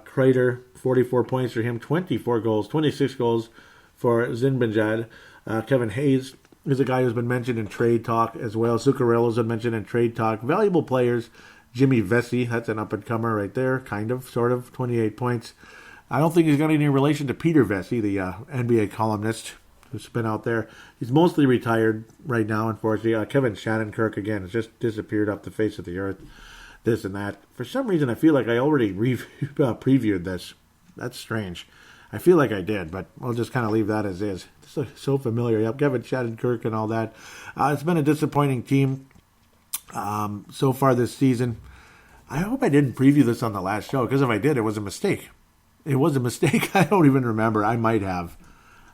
S1: Kreider, 44 points for him, 24 goals, 26 goals for Zibanejad. Kevin Hayes is a guy who's been mentioned in trade talk as well. Zuccarello's been mentioned in trade talk. Valuable players. Jimmy Vesey, that's an up-and-comer right there, kind of, sort of, 28 points. I don't think he's got any relation to Peter Vesey, the NBA columnist who's been out there. He's mostly retired right now, unfortunately. Kevin Shattenkirk, again, has just disappeared off the face of the earth. This and that. For some reason, I feel like I already previewed this. That's strange. I feel like I did, but we'll just kind of leave that as is. It's so familiar. Yep, Kevin Shattenkirk and all that. It's been a disappointing team so far this season. I hope I didn't preview this on the last show, because if I did, it was a mistake. It was a mistake. I don't even remember. I might have.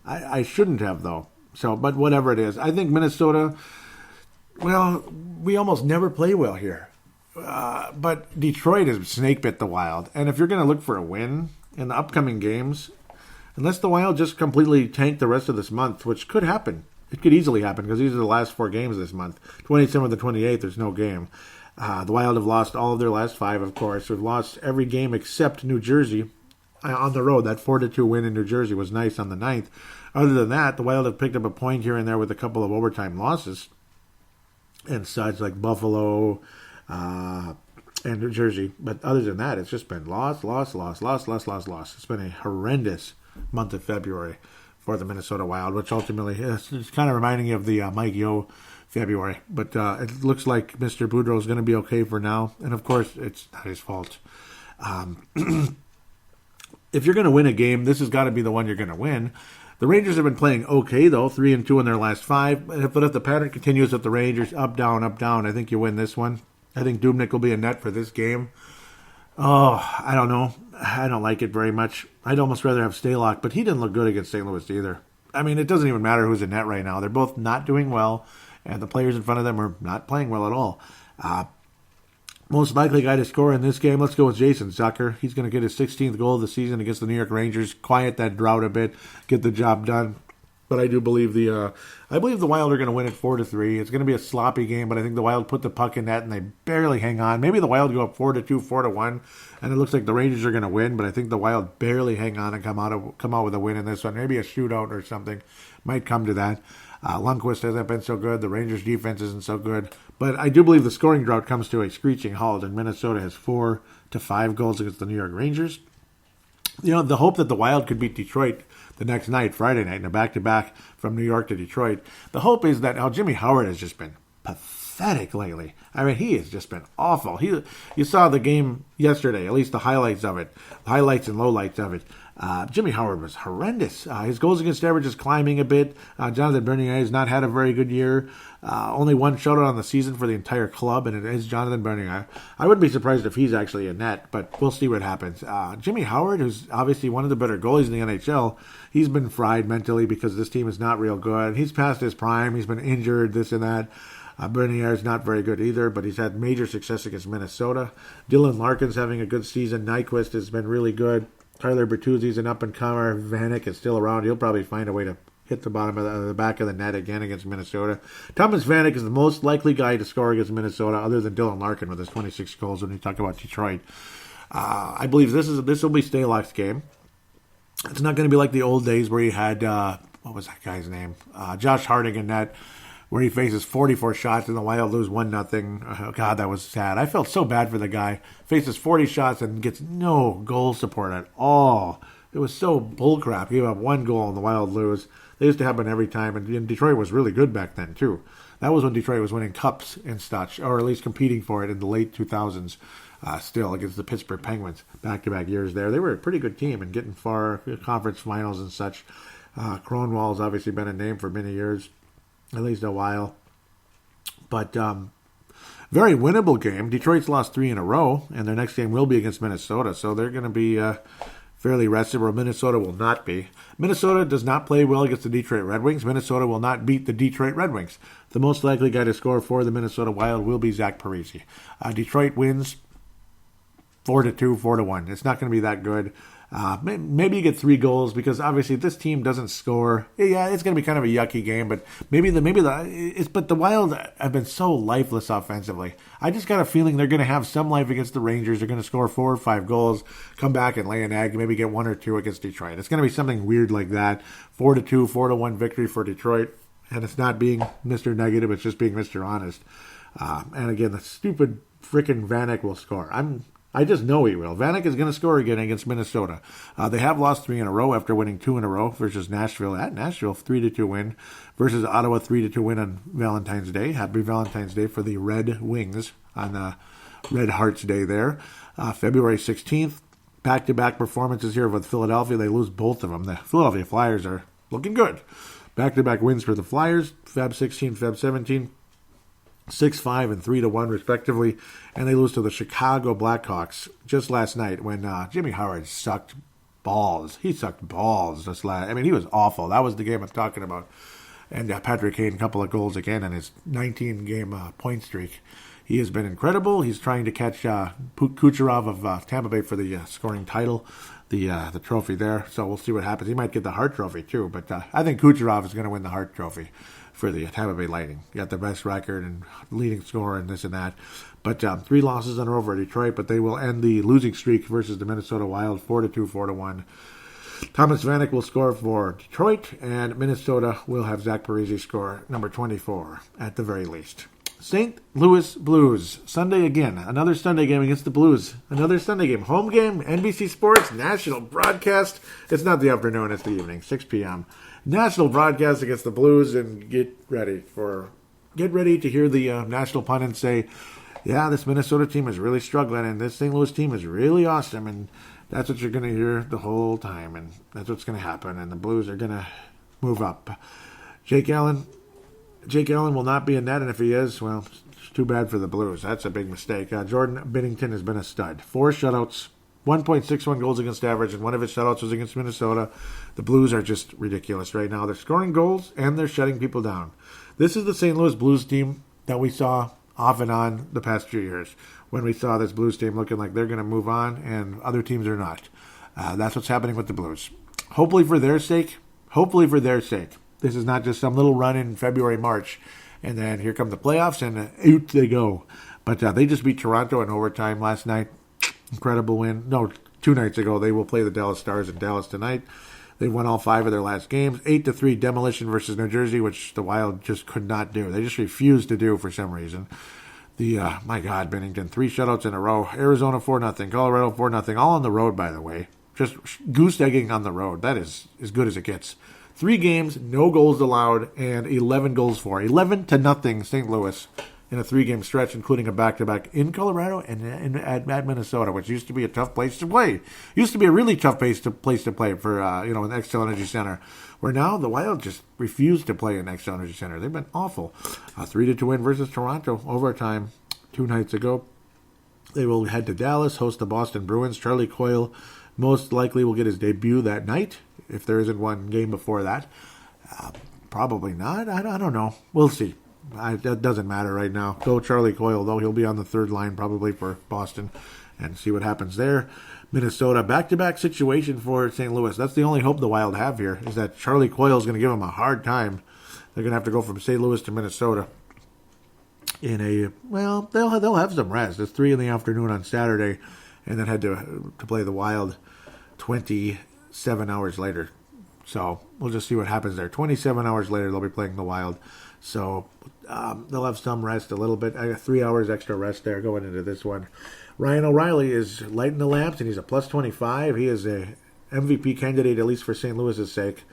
S1: I shouldn't have, though. So, but whatever it is. I think Minnesota, well, we almost never play well here. But Detroit has snake bit the Wild. And if you're going to look for a win in the upcoming games, unless the Wild just completely tank the rest of this month, which could happen. It could easily happen because these are the last 4 games this month. 27th to 28th, there's no game. The Wild have lost all of their last 5, of course. They've lost every game except New Jersey on the road. That 4-2 win in New Jersey was nice on the 9th. Other than that, the Wild have picked up a point here and there with a couple of overtime losses and such, like Buffalo and New Jersey. But other than that, it's just been loss. It's been a horrendous month of February for the Minnesota Wild, which ultimately is kind of reminding you of the Mike Yeo February. But it looks like Mr. Boudreau is going to be okay for now. And, of course, it's not his fault. If you're going to win a game, this has got to be the one you're going to win. The Rangers have been playing okay, though, 3-2 in their last 5. But if the pattern continues with the Rangers, up, down, I think you win this one. I think Dubnyk will be a net for this game. Oh, I don't know. I don't like it very much. I'd almost rather have Stalock, but he didn't look good against St. Louis either. I mean, it doesn't even matter who's in net right now. They're both not doing well, and the players in front of them are not playing well at all. Most likely guy to score in this game, let's go with Jason Zucker. He's going to get his 16th goal of the season against the New York Rangers, quiet that drought a bit, get the job done. But I do believe the Wild are going to win it 4-3. It's going to be a sloppy game, but I think the Wild put the puck in net and they barely hang on. Maybe the Wild go up 4-2, 4-1, and it looks like the Rangers are going to win. But I think the Wild barely hang on and come out with a win in this one. Maybe a shootout or something might come to that. Lundqvist hasn't been so good. The Rangers' defense isn't so good. But I do believe the scoring drought comes to a screeching halt, and Minnesota has 4 to 5 goals against the New York Rangers. You know, the hope that the Wild could beat Detroit the next night, Friday night, in a back-to-back from New York to Detroit. The hope is that Jimmy Howard has just been pathetic lately. I mean, he has just been awful. You saw the game yesterday, at least the highlights of it, highlights and lowlights of it. Jimmy Howard was horrendous. His goals against average is climbing a bit. Jonathan Bernier has not had a very good year. Only 1 shutout on the season for the entire club, and it is Jonathan Bernier. I wouldn't be surprised if he's actually in net, but we'll see what happens. Jimmy Howard, who's obviously one of the better goalies in the NHL, he's been fried mentally because this team is not real good. He's past his prime. He's been injured, this and that. Bernier is not very good either, but he's had major success against Minnesota. Dylan Larkin's having a good season. Nyquist has been really good. Tyler Bertuzzi's an up-and-comer. Vanek is still around. He'll probably find a way to hit the bottom of the back of the net again against Minnesota. Thomas Vanek is the most likely guy to score against Minnesota, other than Dylan Larkin with his 26 goals when you talk about Detroit. I believe this will be Stalock's game. It's not going to be like the old days where you had, what was that guy's name? Josh Harding in net, where he faces 44 shots and the Wild lose 1-0. Oh, God, that was sad. I felt so bad for the guy. Faces 40 shots and gets no goal support at all. It was so bullcrap. He gave up 1 goal and the Wild lose. They used to happen every time, and Detroit was really good back then, too. That was when Detroit was winning cups and such, or at least competing for it in the late 2000s, still against the Pittsburgh Penguins, back-to-back years there. They were a pretty good team and getting far conference finals and such. Kronwall's obviously been a name for many years, at least a while. But very winnable game. Detroit's lost 3 in a row, and their next game will be against Minnesota, so they're going to be fairly rested, where Minnesota will not be. Minnesota does not play well against the Detroit Red Wings. Minnesota will not beat the Detroit Red Wings. The most likely guy to score for the Minnesota Wild will be Zach Parise. Detroit wins 4-2, 4-1. It's not going to be that good. Maybe you get 3 goals because obviously this team doesn't score. Yeah, it's going to be kind of a yucky game, but but the Wild have been so lifeless offensively. I just got a feeling they're going to have some life against the Rangers. They're going to score 4 or 5 goals, come back and lay an egg, maybe get 1 or 2 against Detroit. It's going to be something weird like that. 4-2, 4-1 victory for Detroit, and it's not being Mr. Negative, it's just being Mr. Honest. And again, the stupid frickin' Vanek will score. I just know he will. Vanek is going to score again against Minnesota. They have lost 3 in a row after winning 2 in a row versus Nashville. At Nashville, 3-2 win versus Ottawa, 3-2 win on Valentine's Day. Happy Valentine's Day for the Red Wings on Red Hearts Day there. February 16th, back-to-back performances here with Philadelphia. They lose both of them. The Philadelphia Flyers are looking good. Back-to-back wins for the Flyers, Feb 16, Feb 17. 6-5 and 3-1 respectively, and they lose to the Chicago Blackhawks just last night when Jimmy Howard sucked balls. He sucked balls just last. I mean, he was awful. That was the game I'm talking about. And Patrick Kane, a couple of goals again in his 19-game point streak. He has been incredible. He's trying to catch Kucherov of Tampa Bay for the scoring title, the trophy there. So we'll see what happens. He might get the Hart Trophy too, but I think Kucherov is going to win the Hart Trophy for the Tampa Bay Lightning. He got the best record and leading scorer and this and that. But 3 losses in a row for Detroit, but they will end the losing streak versus the Minnesota Wild 4-2, 4-1. Thomas Vanek will score for Detroit, and Minnesota will have Zach Parise score number 24 at the very least. St. Louis Blues, Sunday again. Another Sunday game against the Blues. Another Sunday game. Home game, NBC Sports, national broadcast. It's not the afternoon, it's the evening, 6 p.m. National broadcast against the Blues, and get ready to hear the national pundits say, yeah, this Minnesota team is really struggling, and this St. Louis team is really awesome, and that's what you're going to hear the whole time, and that's what's going to happen, and the Blues are going to move up. Jake Allen will not be in net, and if he is, well, it's too bad for the Blues. That's a big mistake. Jordan Binnington has been a stud. 4 shutouts, 1.61 goals against average, and one of his shutouts was against Minnesota. The Blues are just ridiculous right now. They're scoring goals, and they're shutting people down. This is the St. Louis Blues team that we saw off and on the past few years when we saw this Blues team looking like they're going to move on, and other teams are not. That's what's happening with the Blues. Hopefully for their sake, this is not just some little run in February, March, and then here come the playoffs, and out they go. But they just beat Toronto in overtime last night. Incredible win. No, 2 nights ago. They will play the Dallas Stars in Dallas tonight. They won all 5 of their last games. 8-3 demolition versus New Jersey, which the Wild just could not do. They just refused to do for some reason. My God, Binnington, 3 shutouts in a row. Arizona 4-0. Colorado 4-0. All on the road, by the way. Just goose egging on the road. That is as good as it gets. 3 games, no goals allowed, and 11 goals for. 11-0 St. Louis in a 3-game stretch, including a back-to-back in Colorado and at Minnesota, which used to be a tough place to play. Used to be a really tough place to play for, an Xcel Energy Center, where now the Wild just refused to play in Xcel Energy Center. They've been awful. 3-2 win versus Toronto, overtime 2 nights ago. They will head to Dallas, host the Boston Bruins. Charlie Coyle most likely will get his debut that night, if there isn't one game before that. Probably not. I don't know. We'll see. That doesn't matter right now. Go Charlie Coyle, though. He'll be on the 3rd line probably for Boston, and see what happens there. Minnesota, back-to-back situation for St. Louis. That's the only hope the Wild have here, is that Charlie Coyle is going to give them a hard time. They're going to have to go from St. Louis to Minnesota they'll have some rest. It's 3 p.m. on Saturday, and then head to play the Wild 27 hours later. So we'll just see what happens there. 27 hours later, they'll be playing the Wild. So they'll have some rest a little bit. 3 hours extra rest there going into this one. Ryan O'Reilly is lighting the lamps, and he's a plus 25. He is a MVP candidate, at least for St. Louis's sake.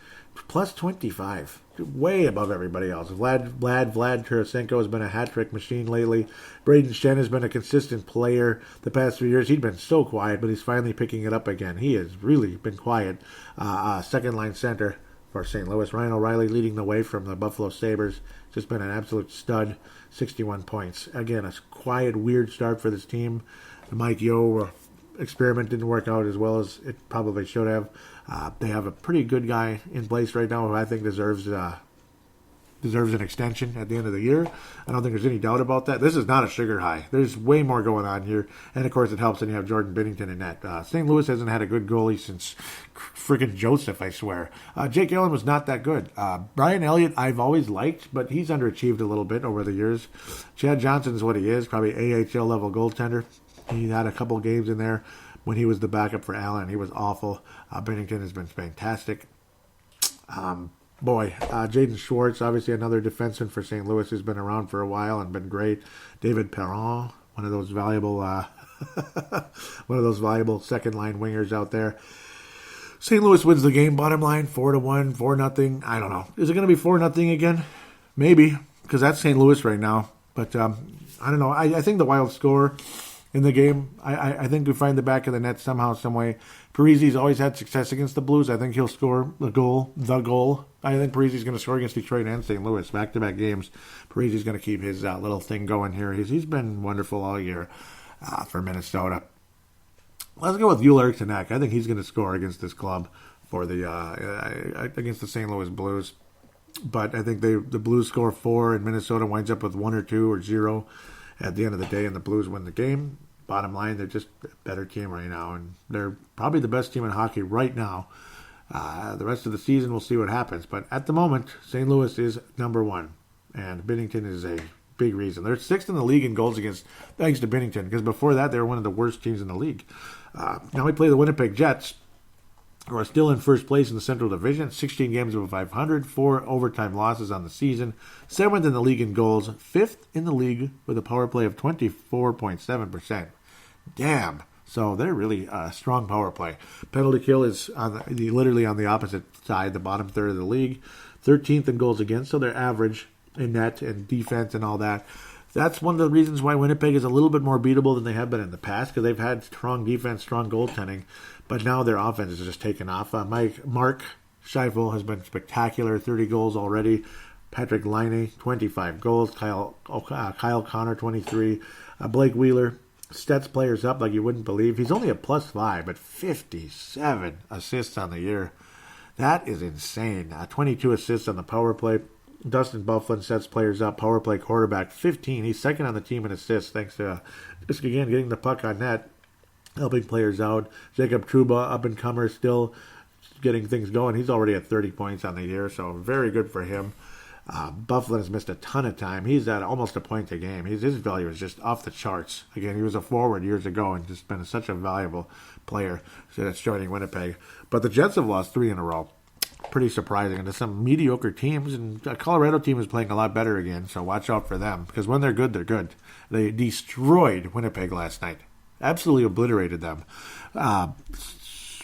S1: Plus 25. Way above everybody else. Vlad Tarasenko has been a hat-trick machine lately. Braden Shen has been a consistent player the past 3 years. He'd been so quiet, but he's finally picking it up again. He has really been quiet. Second-line center for St. Louis. Ryan O'Reilly leading the way from the Buffalo Sabres. Just been an absolute stud. 61 points. Again, a quiet, weird start for this team. The Mike Yeo experiment didn't work out as well as it probably should have. They have a pretty good guy in place right now who I think deserves an extension at the end of the year. I don't think there's any doubt about that. This is not a sugar high. There's way more going on here. And, of course, it helps when you have Jordan Binnington in net. St. Louis hasn't had a good goalie since freaking Joseph, I swear. Jake Allen was not that good. Brian Elliott I've always liked, but he's underachieved a little bit over the years. Chad Johnson's what he is, probably AHL-level goaltender. He had a couple games in there when he was the backup for Allen. He was awful. Binnington has been fantastic. Jaden Schwartz, obviously another defenseman for St. Louis, who's been around for a while and been great. David Perron, one of those valuable second-line wingers out there. St. Louis wins the game, bottom line, 4-1, 4-0. I don't know. Is it going to be 4-0 again? Maybe, because that's St. Louis right now. But I don't know. I think the Wild score in the game. I think we find the back of the net somehow, some way. Parise's always had success against the Blues. I think he'll score the goal. I think Parise's going to score against Detroit and St. Louis. Back-to-back games. Parise's going to keep his little thing going here. He's been wonderful all year for Minnesota. Let's go with Joel Eriksson Ek. I think he's going to score against this club for against the St. Louis Blues. But I think the Blues score 4 and Minnesota winds up with 1 or 2 or 0 at the end of the day, and the Blues win the game. Bottom line, they're just a better team right now, and they're probably the best team in hockey right now. The rest of the season, we'll see what happens. But at the moment, St. Louis is number 1, and Binnington is a big reason. They're 6th in the league in goals against, thanks to Binnington, because before that, they were one of the worst teams in the league. Now we play the Winnipeg Jets, who are still in first place in the Central Division, 16 games over 500, 4 overtime losses on the season, 7th in the league in goals, 5th in the league with a power play of 24.7%. Damn. So they're really a strong power play. Penalty kill is literally on the opposite side, the bottom third of the league, 13th in goals against, so they're average in net and defense and all that. That's one of the reasons why Winnipeg is a little bit more beatable than they have been in the past, because they've had strong defense, strong goaltending, but now their offense is just taken off. Mark Scheifele has been spectacular, 30 goals already. Patrick Laine, 25 goals. Kyle Connor, 23. Blake Wheeler, stats players up like you wouldn't believe. He's only a +5, but 57 assists on the year. That is insane. 22 assists on the power play. Dustin Byfuglien sets players up. Power play quarterback, 15. He's second on the team in assists, thanks to just again getting the puck on net, helping players out. Jacob Trouba, up-and-comer, still getting things going. He's already at 30 points on the year, so very good for him. Byfuglien has missed a ton of time. He's at almost a point a game. His value is just off the charts. Again, he was a forward years ago and just been such a valuable player that's joining Winnipeg. But the Jets have lost 3 in a row. Pretty surprising. And to some mediocre teams, and a Colorado team is playing a lot better again, so watch out for them, because when they're good, they're good. They destroyed Winnipeg last night. Absolutely obliterated them.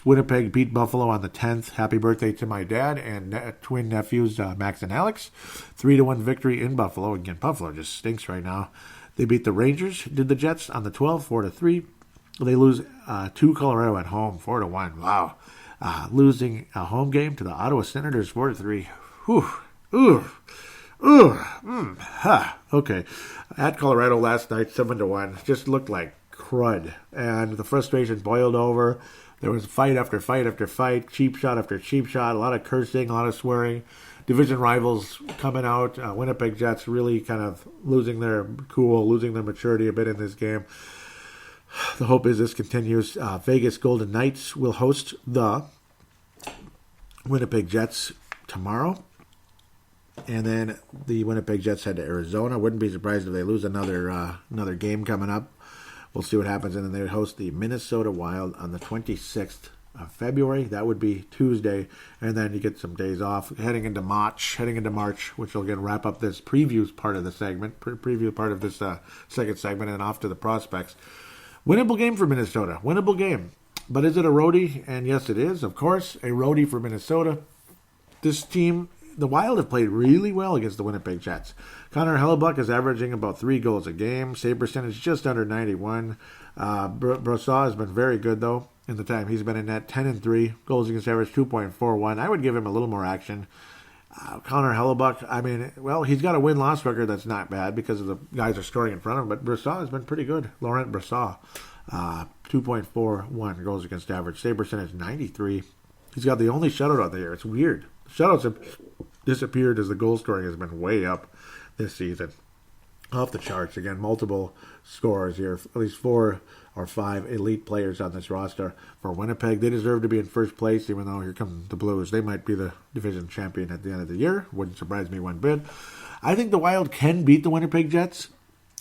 S1: Winnipeg beat Buffalo on the 10th. Happy birthday to my dad and twin nephews, Max and Alex. 3-1 victory in Buffalo. Again, Buffalo just stinks right now. They beat the Rangers, did the Jets on the 12th, 4-3. They lose to Colorado at home, 4-1. Wow. Losing a home game to the Ottawa Senators, 4-3. Okay. At Colorado last night, 7-1. Just looked like crud. And the frustration boiled over. There was fight after fight after fight, cheap shot after cheap shot, a lot of cursing, a lot of swearing. Division rivals coming out. Winnipeg Jets really kind of losing their cool, losing their maturity a bit in this game. The hope is this continues. Vegas Golden Knights will host the Winnipeg Jets tomorrow. And then the Winnipeg Jets head to Arizona. Wouldn't be surprised if they lose another game coming up. We'll see what happens. And then they host the Minnesota Wild on the 26th of February. That would be Tuesday. And then you get some days off heading into March, which will again wrap up this previews part of the segment, preview part of this second segment, and off to the prospects. Winnable game for Minnesota. Winnable game. But is it a roadie? And yes, it is. Of course, a roadie for Minnesota. This team, the Wild, have played really well against the Winnipeg Jets. Connor Hellebuyck is averaging about 3 goals a game. Save percentage just under 91. Brossoit has been very good, though, in the time he's been in net. 10-3. Goals against average 2.41. I would give him a little more action. Connor Hellebuyck, I mean, well, he's got a win-loss record that's not bad because of the guys are scoring in front of him, but Brossoit has been pretty good. Laurent Brossoit, 2.41 goals against average. Save percentage 93. He's got the only shutout out there. It's weird. Shutouts have disappeared as the goal scoring has been way up this season. Off the charts. Again, multiple scorers here. At least 4 or 5 elite players on this roster for Winnipeg. They deserve to be in first place, even though here come the Blues. They might be the division champion at the end of the year. Wouldn't surprise me one bit. I think the Wild can beat the Winnipeg Jets.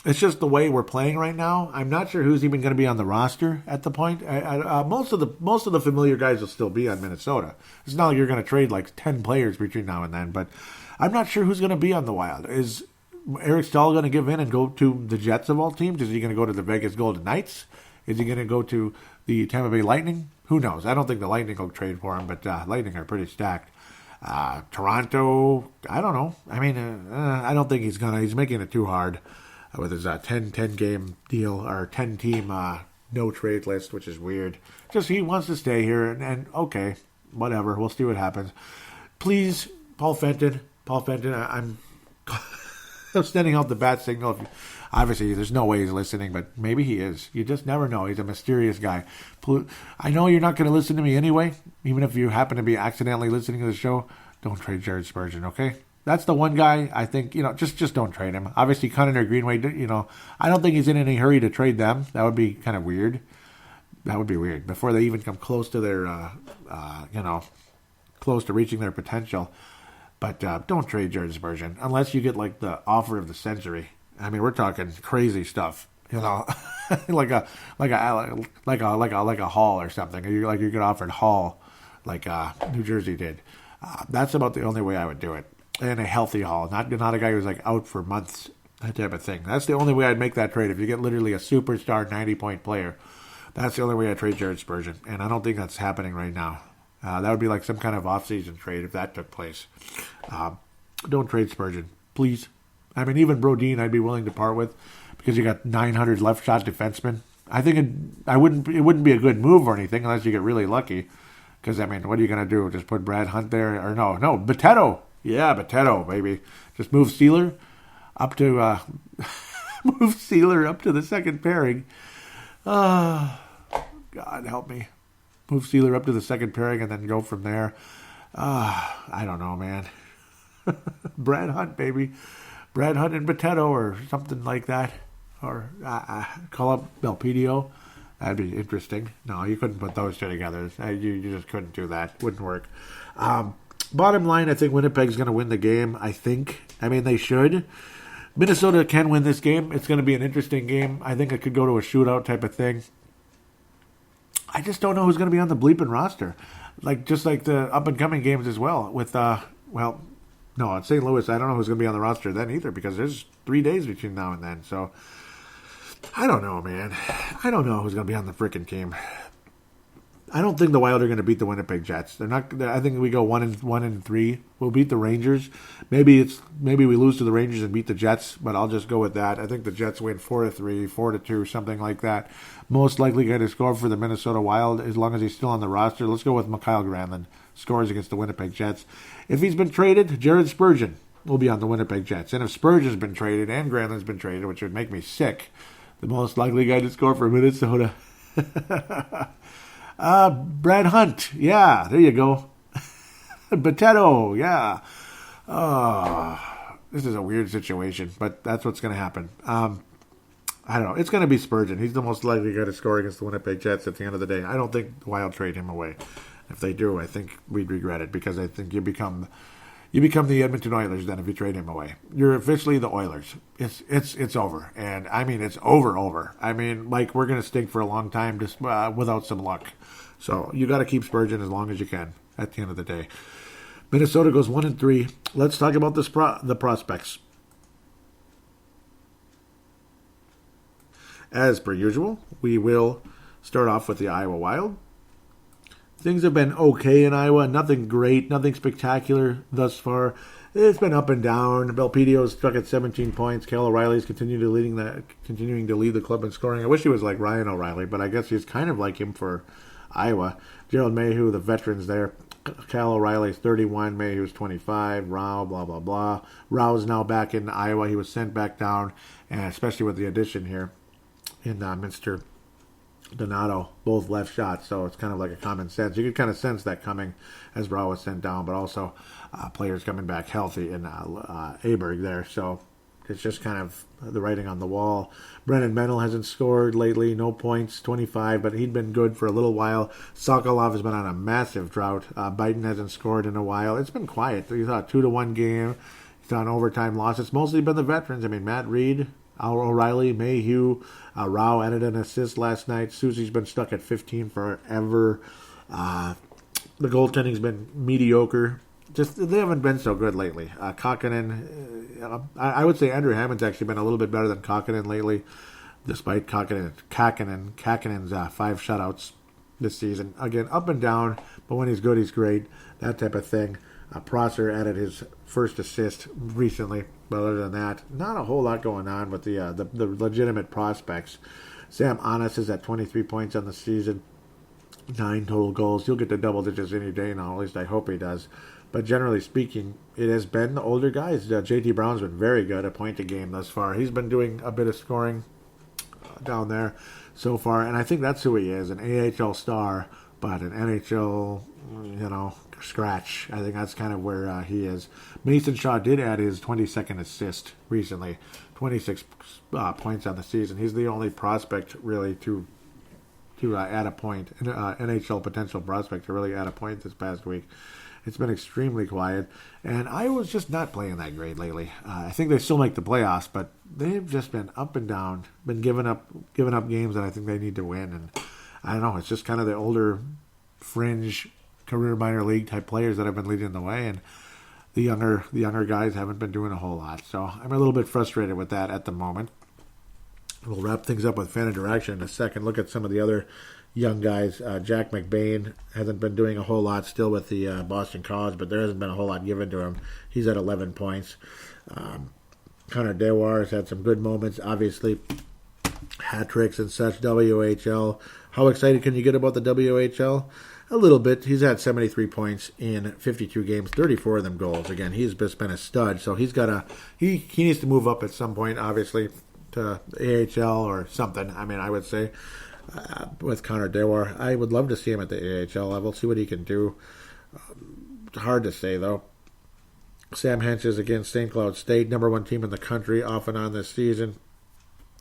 S1: It's just the way we're playing right now. I'm not sure who's even going to be on the roster at the point. Most of the familiar guys will still be on Minnesota. It's not like you're going to trade like 10 players between now and then, but I'm not sure who's going to be on the Wild. Is Eric Stahl going to give in and go to the Jets of all teams? Is he going to go to the Vegas Golden Knights? Is he going to go to the Tampa Bay Lightning? Who knows? I don't think the Lightning will trade for him, but Lightning are pretty stacked. Toronto, I don't know. I mean, I don't think he's going to. He's making it too hard. with his 10 game deal or 10 team no trade list, which is weird. Just he wants to stay here, and okay, whatever. We'll see what happens. Please, Paul Fenton, I'm I'm sending out the bat signal. Obviously, there's no way he's listening, but maybe he is. You just never know. He's a mysterious guy. I know you're not going to listen to me anyway, even if you happen to be accidentally listening to the show. Don't trade Jared Spurgeon, okay? That's the one guy I think, just don't trade him. Obviously, Cunningham or Greenway, I don't think he's in any hurry to trade them. That would be kind of weird. That would be weird. Before they even come close to their, close to reaching their potential. But don't trade Jared Spurgeon unless you get like the offer of the century. I mean, we're talking crazy stuff, like a Hall or something. You get offered Hall, like New Jersey did. That's about the only way I would do it. And a healthy Hall, not a guy who's like out for months, that type of thing. That's the only way I'd make that trade. If you get literally a superstar 90-point player, that's the only way I'd trade Jared Spurgeon. And I don't think that's happening right now. That would be like some kind of off-season trade if that took place. Don't trade Spurgeon, please. I mean, even Brodin I'd be willing to part with because you got 900 left-shot defensemen. I think it wouldn't be a good move or anything unless you get really lucky. Because, I mean, what are you going to do? Just put Brad Hunt there? Or no, Boteto. Yeah, Boteto, baby. Just move Sealer up to the second pairing. God help me. Move Sealer up to the second pairing and then go from there. I don't know, man. Brad Hunt, baby. Brad Hunt and Boteto or something like that. Or call up Belpedio. That'd be interesting. No, you couldn't put those two together. You just couldn't do that. Wouldn't work. Bottom line, I think Winnipeg's going to win the game. I think. I mean, they should. Minnesota can win this game. It's going to be an interesting game. I think it could go to a shootout type of thing. I just don't know who's going to be on the bleeping roster. Just like the up-and-coming games as well. With, at St. Louis, I don't know who's going to be on the roster then either because there's 3 days between now and then. So, I don't know, man. I don't know who's going to be on the freaking team. I don't think the Wild are going to beat the Winnipeg Jets. They're not. I think we go 1-3. We'll beat the Rangers. Maybe we lose to the Rangers and beat the Jets, but I'll just go with that. I think the Jets win 4-3, 4-2, something like that. Most likely going to score for the Minnesota Wild as long as he's still on the roster. Let's go with Mikael Granlund. Scores against the Winnipeg Jets. If he's been traded, Jared Spurgeon will be on the Winnipeg Jets. And if Spurgeon's been traded and Granlund's been traded, which would make me sick, the most likely guy to score for Minnesota. Brad Hunt. Yeah, there you go. Boteto. Yeah. This is a weird situation, but that's what's going to happen. I don't know. It's going to be Spurgeon. He's the most likely guy to score against the Winnipeg Jets at the end of the day. I don't think the Wild trade him away. If they do, I think we'd regret it because I think you become the Edmonton Oilers then if you trade him away. You're officially the Oilers. It's over. And, I mean, it's over. I mean, like, we're going to stink for a long time just without some luck. So you got to keep Spurgeon as long as you can at the end of the day. Minnesota goes 1-3. Let's talk about the prospects. As per usual, we will start off with the Iowa Wild. Things have been okay in Iowa. Nothing great, nothing spectacular thus far. It's been up and down. Belpedio's stuck at 17 points. Cal O'Reilly's continuing to lead the club in scoring. I wish he was like Ryan O'Reilly, but I guess he's kind of like him for Iowa. Gerald Mayhew, the veterans there. Cal O'Reilly's 31. Mayhew's 25. Rao, blah, blah, blah. Rao's now back in Iowa. He was sent back down, and especially with the addition here in Minster Donato, both left shots, so it's kind of like a common sense. You could kind of sense that coming as Rao was sent down, but also players coming back healthy in Aberg there, so it's just kind of the writing on the wall. Brennan Mennel hasn't scored lately, no points, 25, but he'd been good for a little while. Sokolov has been on a massive drought. Biden hasn't scored in a while. It's been quiet. You thought 2-1 game. He's on overtime loss. It's mostly been the veterans. I mean, Matt Reed, Al O'Reilly, Mayhew, Rao added an assist last night. Susie's been stuck at 15 forever. The goaltending's been mediocre. Just they haven't been so good lately. Kakkonen, I would say Andrew Hammond's actually been a little bit better than Kakkonen lately, despite Kakkonen's 5 shutouts this season. Again, up and down, but when he's good, he's great. That type of thing. Prosser added his first assist recently, but other than that, not a whole lot going on with the legitimate prospects. Sam Anas is at 23 points on the season, 9 total goals. He'll get to double digits any day now, at least I hope he does. But generally speaking, it has been the older guys. JT Brown's been very good at point a game thus far. He's been doing a bit of scoring down there so far, and I think that's who he is, an AHL star, but an NHL, scratch. I think that's kind of where he is. Mason Shaw did add his 22nd assist recently, 26 points on the season. He's the only prospect really to add a point, NHL potential prospect to really add a point this past week. It's been extremely quiet, and Iowa's just not playing that great lately. I think they still make the playoffs, but they've just been up and down, been giving up games that I think they need to win. And I don't know, it's just kind of the older fringe career minor league type players that have been leading the way, and the younger guys haven't been doing a whole lot. So I'm a little bit frustrated with that at the moment. We'll wrap things up with fan interaction in a second. Look at some of the other young guys. Jack McBain hasn't been doing a whole lot still with the Boston College, but there hasn't been a whole lot given to him. He's at 11 points. Connor Dewar has had some good moments, obviously. Hat tricks and such. WHL. How excited can you get about the WHL? A little bit. He's had 73 points in 52 games, 34 of them goals. Again, he's just been a stud, so he needs to move up at some point, obviously, to AHL or something. I mean, I would say with Connor Dewar, I would love to see him at the AHL level, see what he can do. Hard to say, though. Sam Hench is against St. Cloud State, number 1 team in the country, off and on this season.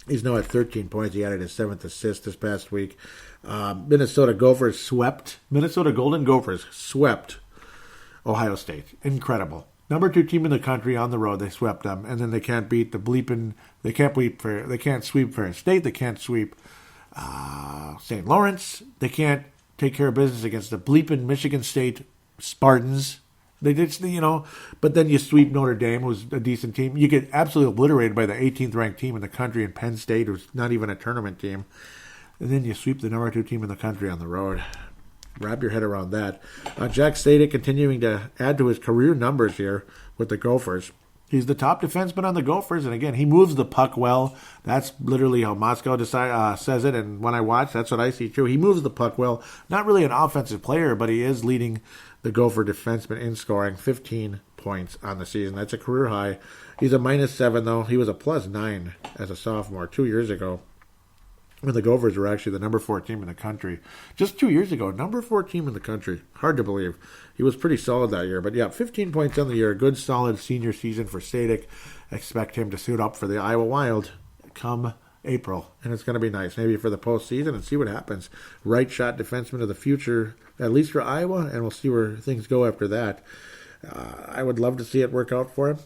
S1: He's now at 13 points. He added his 7th assist this past week. Minnesota Golden Gophers swept Ohio State. Incredible. Number 2 team in the country on the road. They swept them, and then they can't beat they can't sweep Fair State. They can't sweep St. Lawrence. They can't take care of business against the bleeping Michigan State Spartans. They did, but then you sweep Notre Dame, who's a decent team. You get absolutely obliterated by the 18th ranked team in the country in Penn State, who's not even a tournament team. And then you sweep the number 2 team in the country on the road. Wrap your head around that. Jack Sadek continuing to add to his career numbers here with the Gophers. He's the top defenseman on the Gophers, and again, he moves the puck well. That's literally how Moscow says it, and when I watch, that's what I see too. He moves the puck well. Not really an offensive player, but he is leading the Gopher defenseman in scoring, 15 points on the season. That's a career high. He's a -7, though. He was a +9 as a sophomore 2 years ago, when the Gophers were actually the number 4 team in the country. Just 2 years ago, number 4 team in the country. Hard to believe. He was pretty solid that year. But yeah, 15 points on the year. Good, solid senior season for Sadek. Expect him to suit up for the Iowa Wild come April. And it's going to be nice, maybe for the postseason, and see what happens. Right shot defenseman of the future, at least for Iowa, and we'll see where things go after that. I would love to see it work out for him.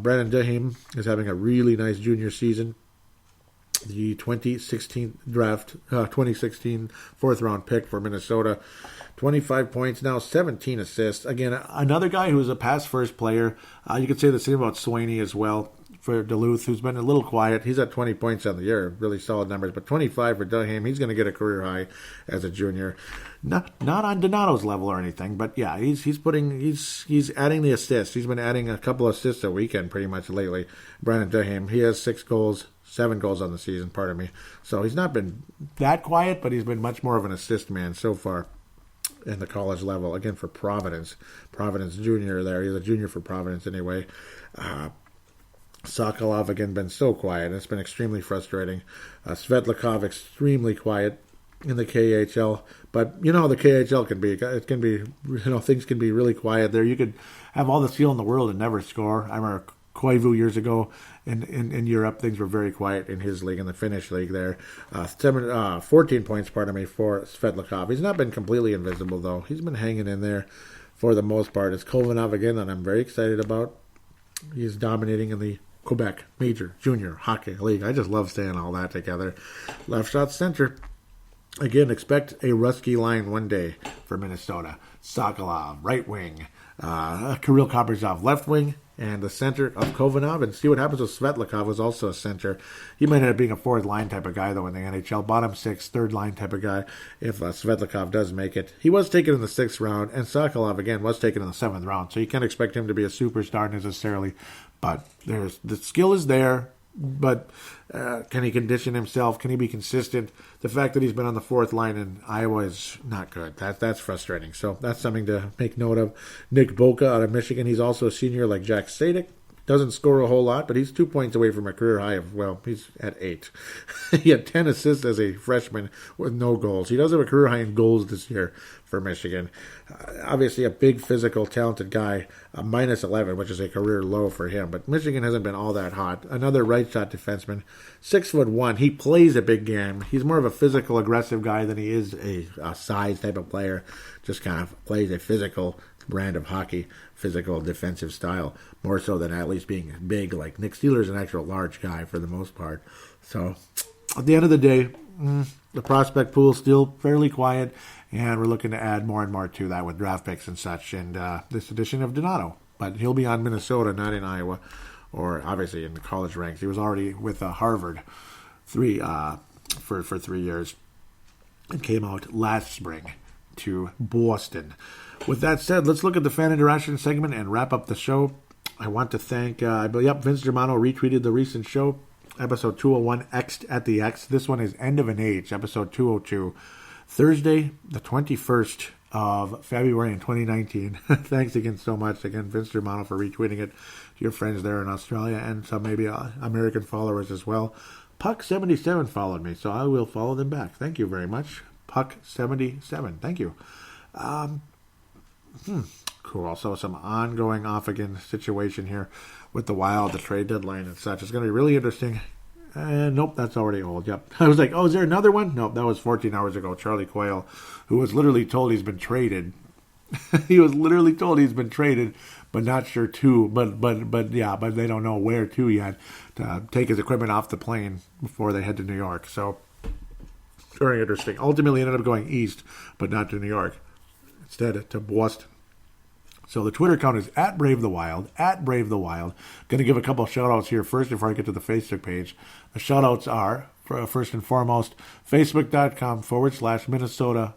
S1: Brandon Duhaime is having a really nice junior season. The 2016 draft, 2016 4th-round pick for Minnesota. 25 points now, 17 assists. Again, another guy who's a pass-first player. You could say the same about Swaney as well for Duluth, who's been a little quiet. He's at 20 points on the year, really solid numbers. But 25 for Duhaime, he's going to get a career high as a junior. Not on Donato's level or anything, but yeah, he's adding the assists. He's been adding a couple assists a weekend pretty much lately. Brandon Duhaime, he has 7 goals on the season, pardon me. So he's not been that quiet, but he's been much more of an assist man so far in the college level. Again, for Providence junior there. He's a junior for Providence anyway. Sokolov, again, been so quiet. It's been extremely frustrating. Svetlikov, extremely quiet in the KHL. But you know how the KHL can be. It can be, things can be really quiet there. You could have all the skill in the world and never score. I remember Koivu years ago in Europe, things were very quiet in his league, in the Finnish league there. 14 points, for Svetlikov. He's not been completely invisible, though. He's been hanging in there for the most part. It's Kovanov again that I'm very excited about. He's dominating in the Quebec Major Junior Hockey League. I just love saying all that together. Left shot center. Again, expect a Rusky line one day for Minnesota. Sokolov, right wing. Kirill Kaprizov, left wing. and the center of Kovanov, and see what happens with Svetlikov, who's also a center. He might end up being a fourth line type of guy, though, in the NHL. Bottom six, third line type of guy, if Svetlikov does make it. He was taken in the 6th round, and Sokolov, again, was taken in the 7th round, so you can't expect him to be a superstar necessarily, but the skill is there. But can he condition himself? Can he be consistent? The fact that he's been on the 4th line in Iowa is not good. That's frustrating. So that's something to make note of. Nick Boca out of Michigan. He's also a senior like Jack Sadek. Doesn't score a whole lot, but he's 2 points away from a career high of, well, he's at 8. He had 10 assists as a freshman with no goals. He does have a career high in goals this year for Michigan. Obviously a big physical, talented guy, a minus 11, which is a career low for him. But Michigan hasn't been all that hot. Another right shot defenseman, 6'1". He plays a big game. He's more of a physical, aggressive guy than he is a size type of player. Just kind of plays a physical brand of hockey, physical defensive style, more so than at least being big. Like Nick Steeler's an actual large guy for the most part. So at the end of the day, the prospect pool is still fairly quiet, and we're looking to add more and more to that with draft picks and such, and this edition of Donato. But he'll be on Minnesota, not in Iowa, or obviously in the college ranks. He was already with Harvard for 3 years and came out last spring to Boston. With that said, let's look at the fan interaction segment and wrap up the show. I want to thank, Vince Germano retweeted the recent show, episode 201, X'd at the X. This one is End of an Age, episode 202, Thursday, the 21st of February in 2019. Thanks again so much, again, Vince Germano, for retweeting it to your friends there in Australia and some maybe American followers as well. Puck77 followed me, so I will follow them back. Thank you very much. Puck77, thank you. Cool. Also, some ongoing off-again situation here with the Wild, the trade deadline and such. It's going to be really interesting. Nope, that's already old. Yep. I was like, oh, is there another one? Nope, that was 14 hours ago. Charlie Coyle, who was literally told he's been traded. He was literally told he's been traded, but not sure to. But they don't know where to yet to take his equipment off the plane before they head to New York. So, very interesting. Ultimately, ended up going east, but not to New York. Instead, to Boston. So the Twitter account is @BraveTheWild, @BraveTheWild. Going to give a couple of shout-outs here first before I get to the Facebook page. The shout-outs are, first and foremost, Facebook.com/Minnesota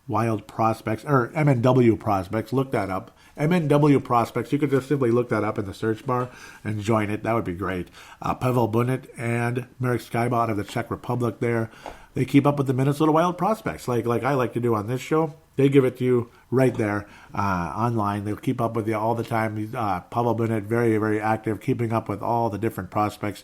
S1: Wild Prospects, or MNW Prospects. Look that up. MNW Prospects. You could just simply look that up in the search bar and join it. That would be great. Pavel Bunet and Marek Skyba out of the Czech Republic there. They keep up with the Minnesota Wild prospects, like I like to do on this show. They give it to you right there online. They'll keep up with you all the time. Pavel Bunet, very, very active, keeping up with all the different prospects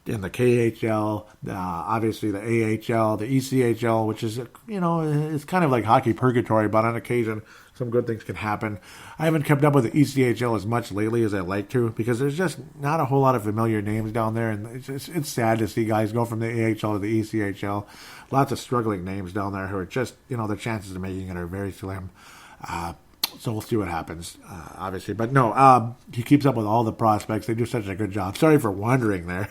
S1: in the KHL, obviously the AHL, the ECHL, which is, it's kind of like hockey purgatory, but on occasion, some good things can happen. I haven't kept up with the ECHL as much lately as I'd like to, because there's just not a whole lot of familiar names down there, and it's sad to see guys go from the AHL to the ECHL. Lots of struggling names down there who are just, their chances of making it are very slim. So we'll see what happens, obviously. But no, he keeps up with all the prospects. They do such a good job. Sorry for wandering there.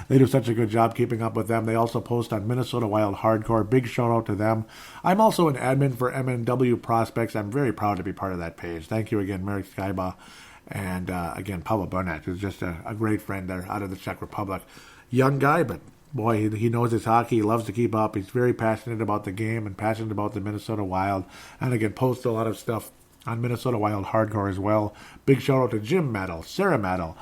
S1: They do such a good job keeping up with them. They also post on Minnesota Wild Hardcore. Big shout out to them. I'm also an admin for MNW Prospects. I'm very proud to be part of that page. Thank you again, Marek Skyba. And again, Pavel Bunet, who's just a great friend there out of the Czech Republic. Young guy, but boy, he knows his hockey. He loves to keep up. He's very passionate about the game and passionate about the Minnesota Wild. And again, posts a lot of stuff on Minnesota Wild Hardcore as well. Big shout out to Jim Maddle, Sarah Maddle,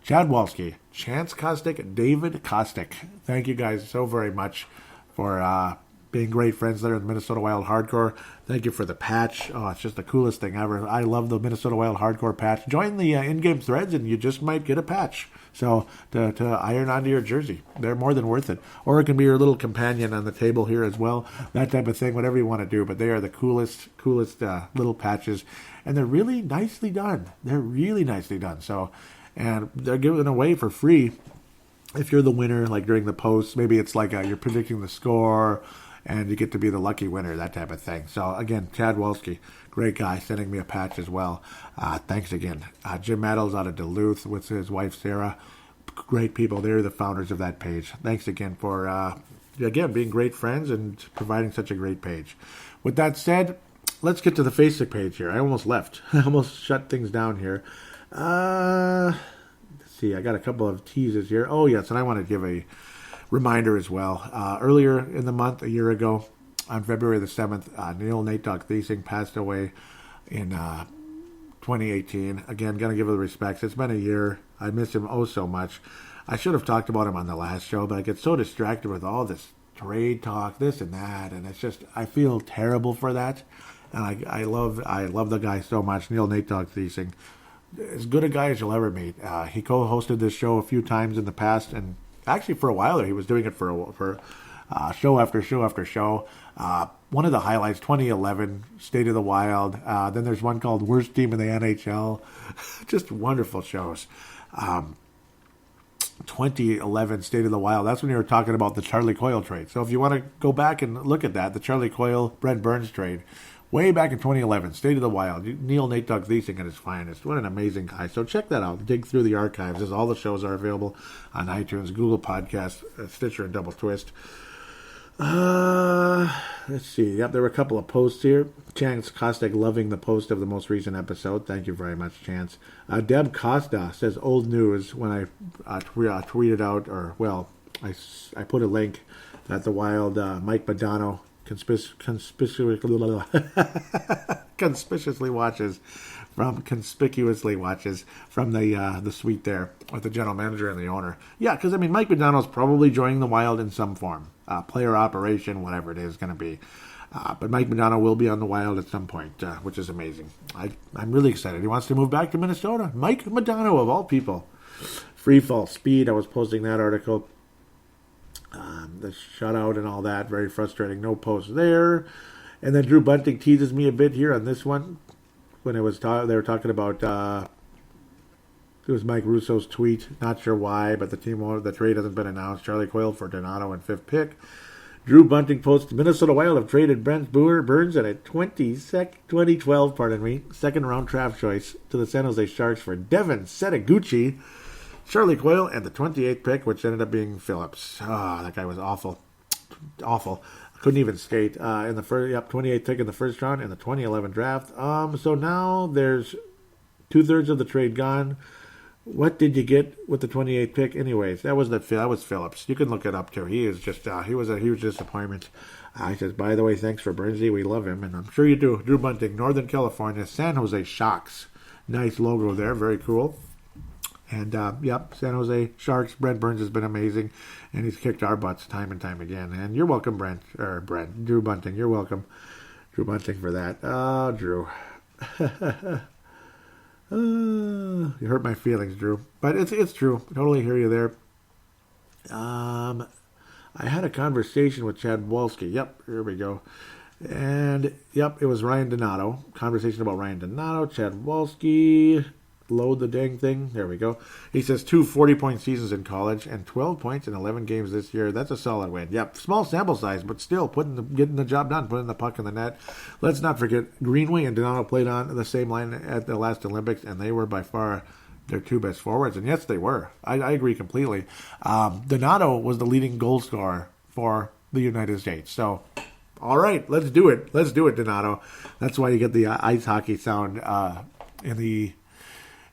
S1: Chad Walski, Chance Kostick, David Kostick. Thank you guys so very much for being great friends there in the Minnesota Wild Hardcore. Thank you for the patch. Oh, it's just the coolest thing ever. I love the Minnesota Wild Hardcore patch. Join the in-game threads and you just might get a patch. So to iron onto your jersey. They're more than worth it. Or it can be your little companion on the table here as well. That type of thing, whatever you want to do. But they are the coolest little patches. And they're really nicely done. So, and they're given away for free if you're the winner, like during the post. Maybe it's like you're predicting the score and you get to be the lucky winner, that type of thing. So, again, Chad Walski, great guy, sending me a patch as well. Thanks again. Jim Maddles out of Duluth with his wife, Sarah. Great people. They're the founders of that page. Thanks again for, being great friends and providing such a great page. With that said, let's get to the Facebook page here. I almost left. I almost shut things down here. Let's see, I got a couple of teases here. Oh, yes, and I want to give a reminder as well. Earlier in the month, a year ago, on February the 7th, Neil Nate Dog Thiesing passed away in 2018. Again, going to give her the respects. It's been a year. I miss him oh so much. I should have talked about him on the last show, but I get so distracted with all this trade talk, this and that, and it's just, I feel terrible for that. And I love the guy so much, Neil Nate Dog Thiesing. As good a guy as you'll ever meet. He co-hosted this show a few times in the past, and actually for a while there, he was doing it for show after show after show. One of the highlights, 2011, State of the Wild. Then there's one called Worst Team in the NHL. Just wonderful shows. 2011 State of the Wild. That's when you were talking about the Charlie Coyle trade. So if you want to go back and look at that, the Charlie Coyle, Brent Burns trade, way back in 2011, State of the Wild, Neil Nate Dog Thiesing at his finest. What an amazing guy. So check that out. Dig through the archives, as all the shows are available on iTunes, Google Podcasts, Stitcher, and Double Twist. Let's see. Yep, there were a couple of posts here. Chance Kostek loving the post of the most recent episode. Thank you very much, Chance. Deb Costa says old news when I tweeted out, or, well, I put a link that the Wild Mike Modano conspicuously watches from the suite there with the general manager and the owner. Yeah, because, I mean, Mike Modano's probably joining the Wild in some form. Player operation, whatever it is going to be. But Mike Modano will be on the Wild at some point, which is amazing. I'm really excited. He wants to move back to Minnesota. Mike Modano, of all people. Free fall speed. I was posting that article. The shutout and all that. Very frustrating. No post there. And then Drew Bunting teases me a bit here on this one. When it was they were talking about... it was Mike Russo's tweet. Not sure why, but the trade hasn't been announced. Charlie Coyle for Donato and 5th pick. Drew Bunting posts, Minnesota Wild have traded Brent Burns and a 2012, second-round draft choice to the San Jose Sharks for Devin Setaguchi, Charlie Coyle, and the 28th pick, which ended up being Phillips. That guy was awful. Awful. Couldn't even skate. In the first, 28th pick in the first round in the 2011 draft. So now there's 2/3 of the trade gone. What did you get with the 28th pick? Anyways, that was Phillips. You can look it up too. He is just he was a huge disappointment. He says, by the way, thanks for Bernsey. We love him, and I'm sure you do. Drew Bunting, Northern California, San Jose Sharks. Nice logo there, very cool. And San Jose Sharks. Brent Burns has been amazing, and he's kicked our butts time and time again. And you're welcome, Drew Bunting. You're welcome, Drew Bunting, for that. Drew. You hurt my feelings, Drew. But it's true. I totally hear you there. I had a conversation with Chad Wolski. Yep, here we go. And, it was Ryan Donato. Conversation about Ryan Donato. Chad Wolski. Load the dang thing. There we go. He says 2 40-point seasons in college and 12 points in 11 games this year. That's a solid win. Yep, small sample size, but still getting the job done, putting the puck in the net. Let's not forget, Greenway and Donato played on the same line at the last Olympics, and they were by far their two best forwards. And yes, they were. I agree completely. Donato was the leading goal scorer for the United States. So, all right, let's do it. Let's do it, Donato. That's why you get the ice hockey sound in the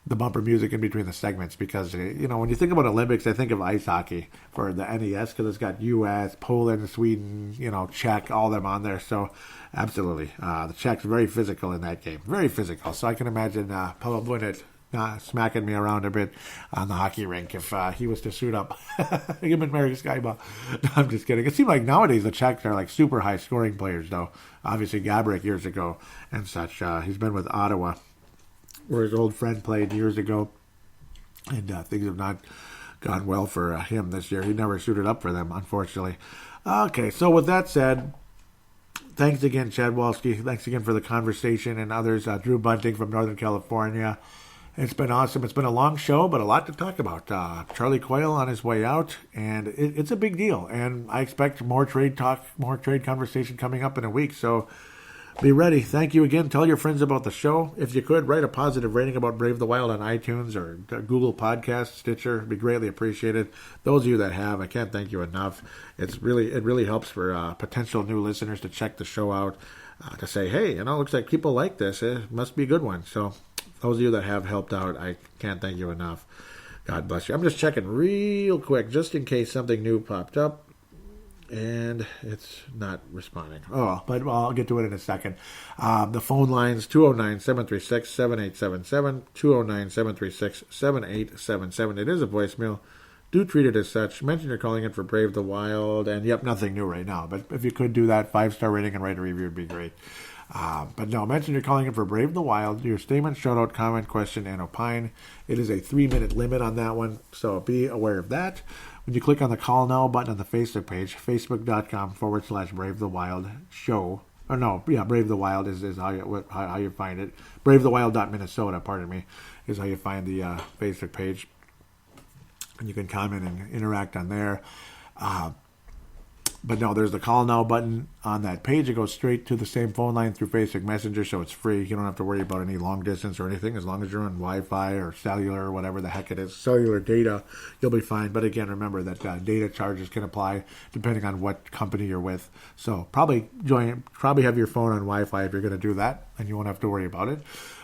S1: bumper music in between the segments, because, when you think about Olympics, I think of ice hockey for the NES, because it's got U.S., Poland, Sweden, Czech, all them on there. So, absolutely. The Czechs very physical in that game. Very physical. So I can imagine Pavel Bunet smacking me around a bit on the hockey rink if he was to suit up. Him and Mary Skyball. No, I'm just kidding. It seems like nowadays the Czechs are like super high scoring players, though. Obviously, Gaborik years ago and such. He's been with Ottawa, where his old friend played years ago, and things have not gone well for him this year. He never suited up for them, unfortunately. Okay, so with that said, thanks again, Chad Wolski. Thanks again for the conversation, and others. Drew Bunting from Northern California. It's been awesome. It's been a long show, but a lot to talk about. Charlie Coyle on his way out, and it's a big deal. And I expect more trade talk, more trade conversation coming up in a week, so be ready. Thank you again. Tell your friends about the show. If you could, write a positive rating about Brave the Wild on iTunes or Google Podcasts, Stitcher. It'd be greatly appreciated. Those of you that have, I can't thank you enough. It really helps for potential new listeners to check the show out, to say, hey, looks like people like this. It must be a good one. So Those of you that have helped out, I can't thank you enough. God bless you. I'm just checking real quick, just in case something new popped up. And it's not responding. Oh, but I'll get to it in a second. The phone lines, 209-736-7877, 209-736-7877. It is a voicemail. Do treat it as such. Mention you're calling in for Brave the Wild. And, yep, nothing new right now. But if you could do that, 5-star rating and write a review would be great. But no, mention you're calling in for Brave the Wild. Your statement, shout-out, comment, question, and opine. It is a 3-minute limit on that one, so be aware of that. When you click on the Call Now button on the Facebook page, facebook.com/Brave the Wild show. Or no, yeah, Brave the Wild is how you find it. BraveTheWild.Minnesota, pardon me, is how you find the Facebook page. And you can comment and interact on there. But no, there's the Call Now button on that page. It goes straight to the same phone line through Facebook Messenger, so it's free. You don't have to worry about any long distance or anything. As long as you're on Wi-Fi or cellular or whatever the heck it is, cellular data, you'll be fine. But again, remember that data charges can apply depending on what company you're with. So probably have your phone on Wi-Fi if you're going to do that, and you won't have to worry about it.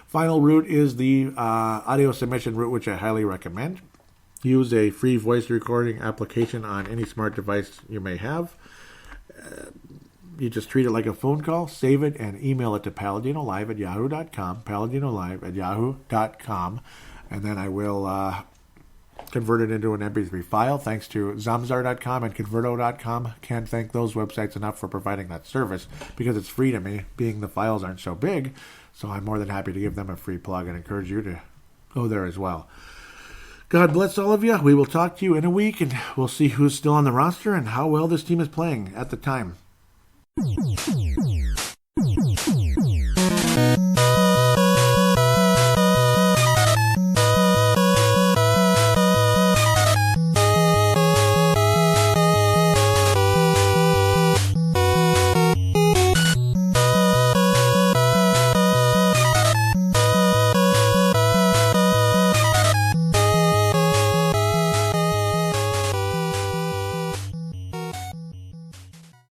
S1: Final route is the audio submission route, which I highly recommend. Use a free voice recording application on any smart device you may have. You just treat it like a phone call, save it, and email it to paladinolive@yahoo.com, paladinolive@yahoo.com, and then I will convert it into an MP3 file. Thanks to Zamzar.com and Converto.com. Can't thank those websites enough for providing that service because it's free to me, being the files aren't so big. So I'm more than happy to give them a free plug and encourage you to go there as well. God bless all of you. We will talk to you in a week, and we'll see who's still on the roster and how well this team is playing at the time.